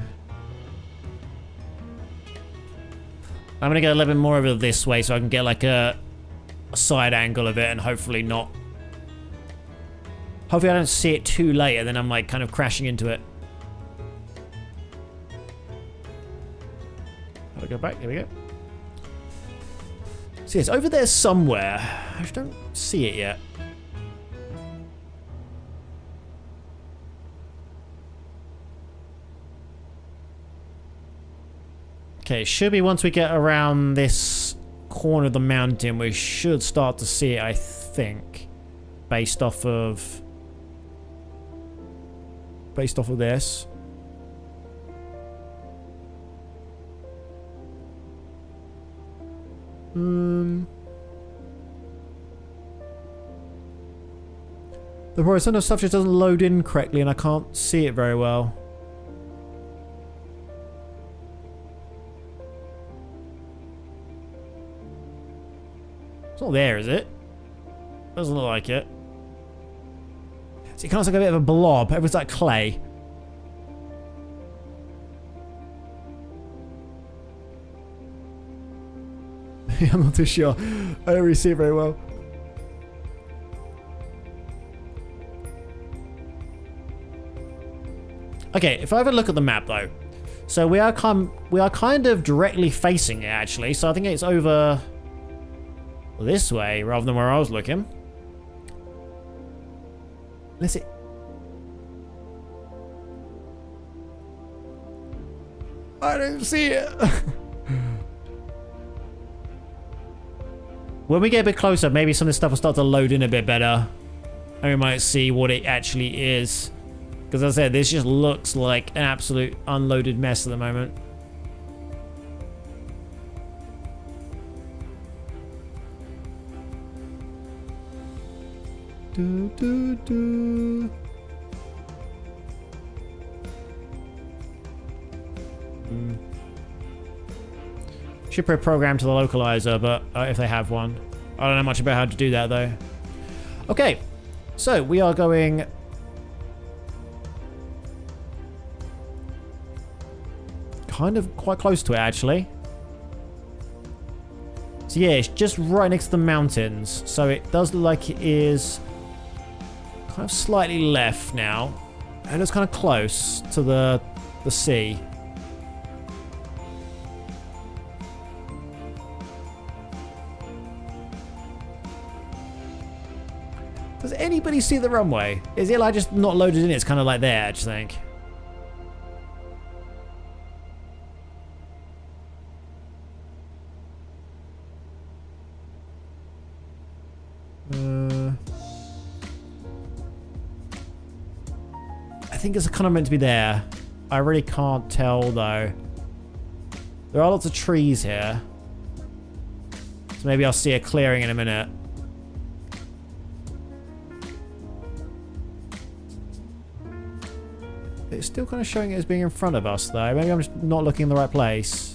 I'm going to get a little bit more over this way so I can get like a side angle of it and hopefully not... Hopefully I don't see it too late and then I'm like kind of crashing into it. I'll go back. Here we go. See, it's over there somewhere. I just don't see it yet. Okay, it should be once we get around this corner of the mountain, we should start to see it, I think. Based off of this. The problem is sometimes stuff just doesn't load in correctly and I can't see it very well. It's not there, is it? Doesn't look like it. So it kind of looks like a bit of a blob. Everything's like clay. I'm not too sure. I don't really see it very well. Okay, if I have a look at the map though. So we are kind of directly facing it actually. So I think it's over this way rather than where I was looking. Let's see. I don't see it. When we get a bit closer, maybe some of this stuff will start to load in a bit better. And we might see what it actually is. Because as I said, this just looks like an absolute unloaded mess at the moment. Should put a program to the localizer, but if they have one. I don't know much about how to do that though. Okay, so we are going kind of quite close to it actually. So yeah, it's just right next to the mountains. So it does look like it is kind of slightly left now. And it's kind of close to the sea. Does anybody see the runway? Is it like just not loaded in? It's kind of like there, I just think. I think it's kind of meant to be there. I really can't tell though. There are lots of trees here. So maybe I'll see a clearing in a minute. It's still kind of showing it as being in front of us though. Maybe I'm just not looking in the right place.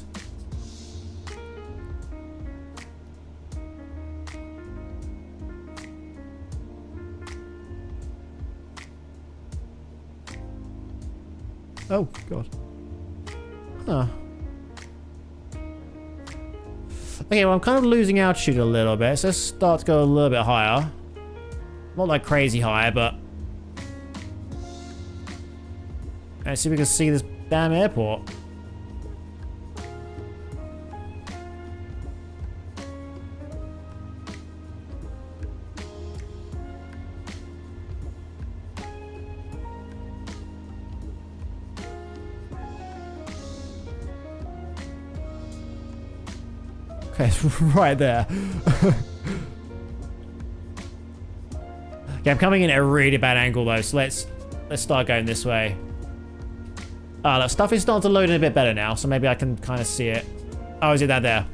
Oh, God. Huh. Okay, well, I'm kind of losing altitude a little bit, so let's start to go a little bit higher. Not like crazy high, but... Let's see if we can see this damn airport. Okay, it's right there. Okay, I'm coming in at a really bad angle though, so let's start going this way. Ah, look, stuff is starting to load in a bit better now, so maybe I can kind of see it. Oh, is it that there?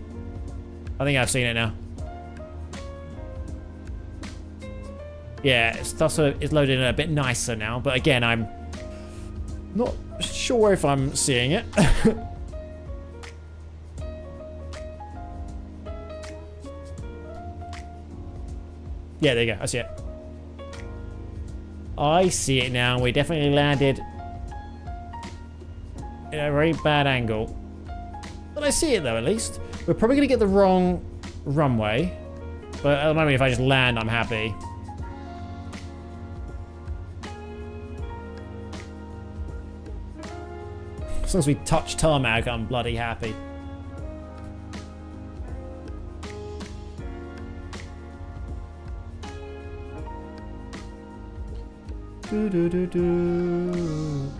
I think I've seen it now. Yeah, stuff is loaded in a bit nicer now, but again, I'm not sure if I'm seeing it. Yeah, there you go. I see it. I see it now. We definitely landed in a very bad angle. But I see it though, at least. We're probably going to get the wrong runway. But at the moment, if I just land, I'm happy. As long as we touch tarmac, I'm bloody happy. Do do do do.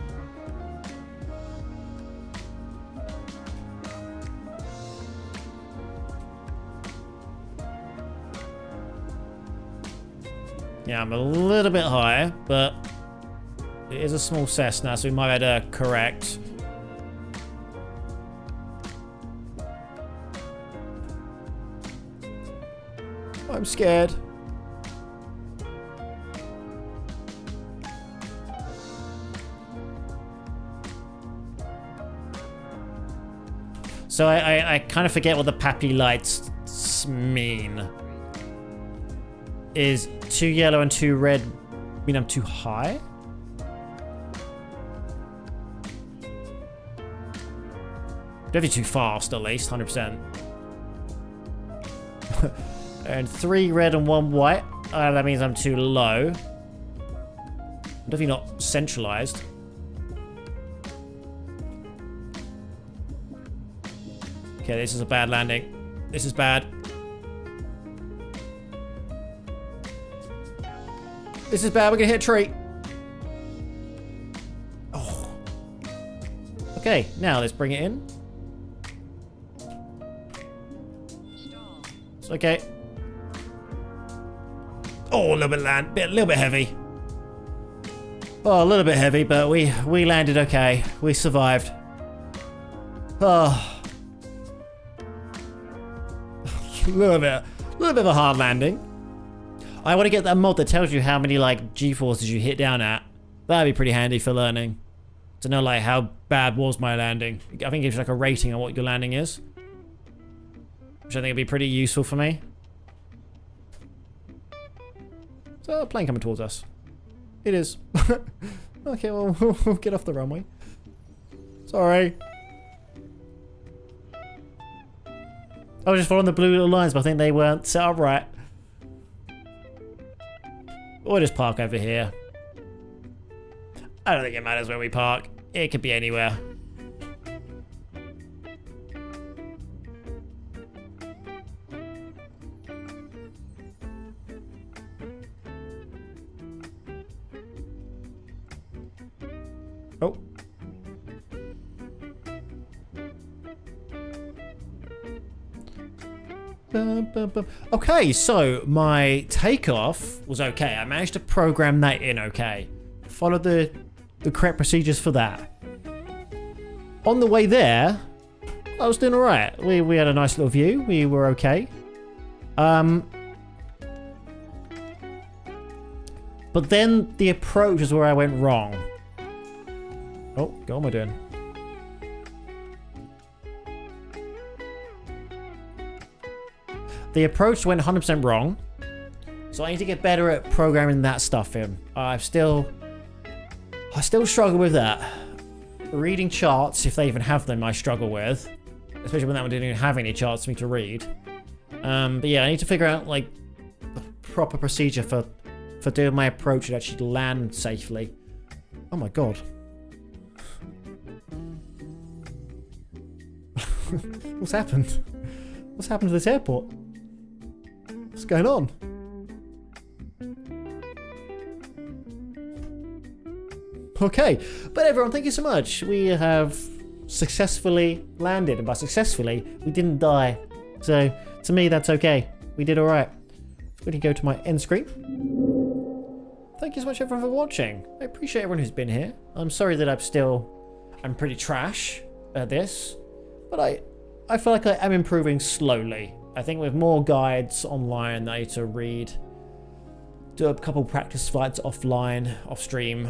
Yeah, I'm a little bit higher, but it is a small Cessna, so we might have to correct. I'm scared. So I kind of forget what the pappy lights mean. Is 2 yellow and 2 red mean I'm too high? Definitely too fast, at least, 100%. And 3 red and 1 white. That means I'm too low. I'm definitely not centralized. Okay, this is a bad landing. This is bad. This is bad. We're gonna hit a tree. Oh. Okay, now let's bring it in. It's okay. Oh, a little bit a little bit heavy. Oh, a little bit heavy, but we landed okay. We survived. Oh. a little bit of a hard landing. I want to get that mod that tells you how many like G-forces you hit down at. That'd be pretty handy for learning. To know like how bad was my landing. I think it gives you like a rating on what your landing is. Which I think would be pretty useful for me. So a plane coming towards us. It is. Okay, well we'll get off the runway. Sorry. I was just following the blue little lines, but I think they weren't set up right. We'll just park over here. I don't think it matters where we park. It could be anywhere. Oh. Okay, so my takeoff was okay. I managed to program that in okay. Followed the correct procedures for that. On the way there, I was doing alright. We had a nice little view. We were okay. But then the approach is where I went wrong. Oh, what am I doing? The approach went 100% wrong. So I need to get better at programming that stuff in. I still struggle with that. Reading charts, if they even have them, I struggle with. Especially when that one didn't even have any charts for me to read. But yeah, I need to figure out like the proper procedure for doing my approach and actually land safely. Oh my god. What's happened? What's happened to this airport? What's going on? Okay, but everyone, thank you so much. We have successfully landed, and by successfully, we didn't die. So, to me, that's okay. We did alright. We can go to my end screen. Thank you so much, everyone, for watching. I appreciate everyone who's been here. I'm sorry that I'm pretty trash at this, but I feel like I am improving slowly. I think with more guides online that I need to read, do a couple practice flights offline, off stream.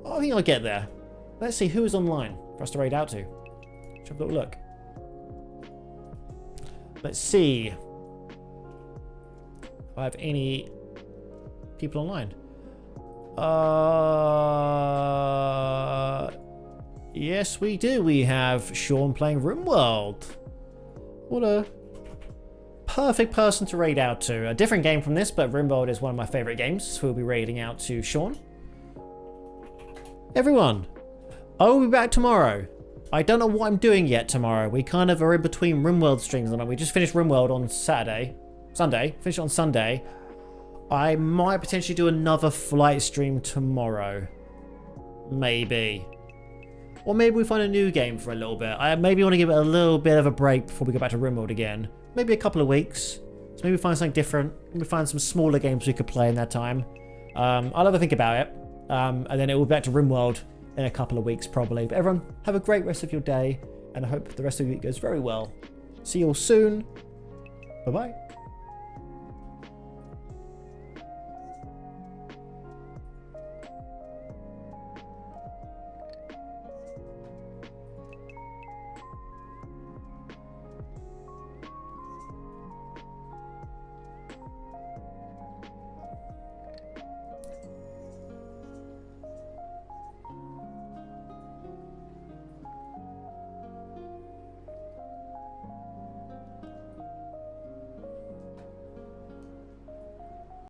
I think I'll get there. Let's see who is online for us to raid out to. Let's have a little look. Let's see if I have any people online. Yes, we do. We have Sean playing RimWorld. What a perfect person to raid out to. A different game from this, but RimWorld is one of my favorite games, so we'll be raiding out to Sean. Everyone, I will be back tomorrow. I don't know what I'm doing yet tomorrow. We kind of are in between RimWorld streams. We just finished RimWorld on Sunday. Finished it on Sunday. I might potentially do another flight stream tomorrow. Maybe. Or maybe we find a new game for a little bit. I maybe want to give it a little bit of a break before we go back to RimWorld again. Maybe a couple of weeks. So maybe find something different. Maybe find some smaller games we could play in that time. I'll have a think about it. And then it will be back to RimWorld in a couple of weeks probably. But everyone, have a great rest of your day. And I hope the rest of your week goes very well. See you all soon. Bye-bye.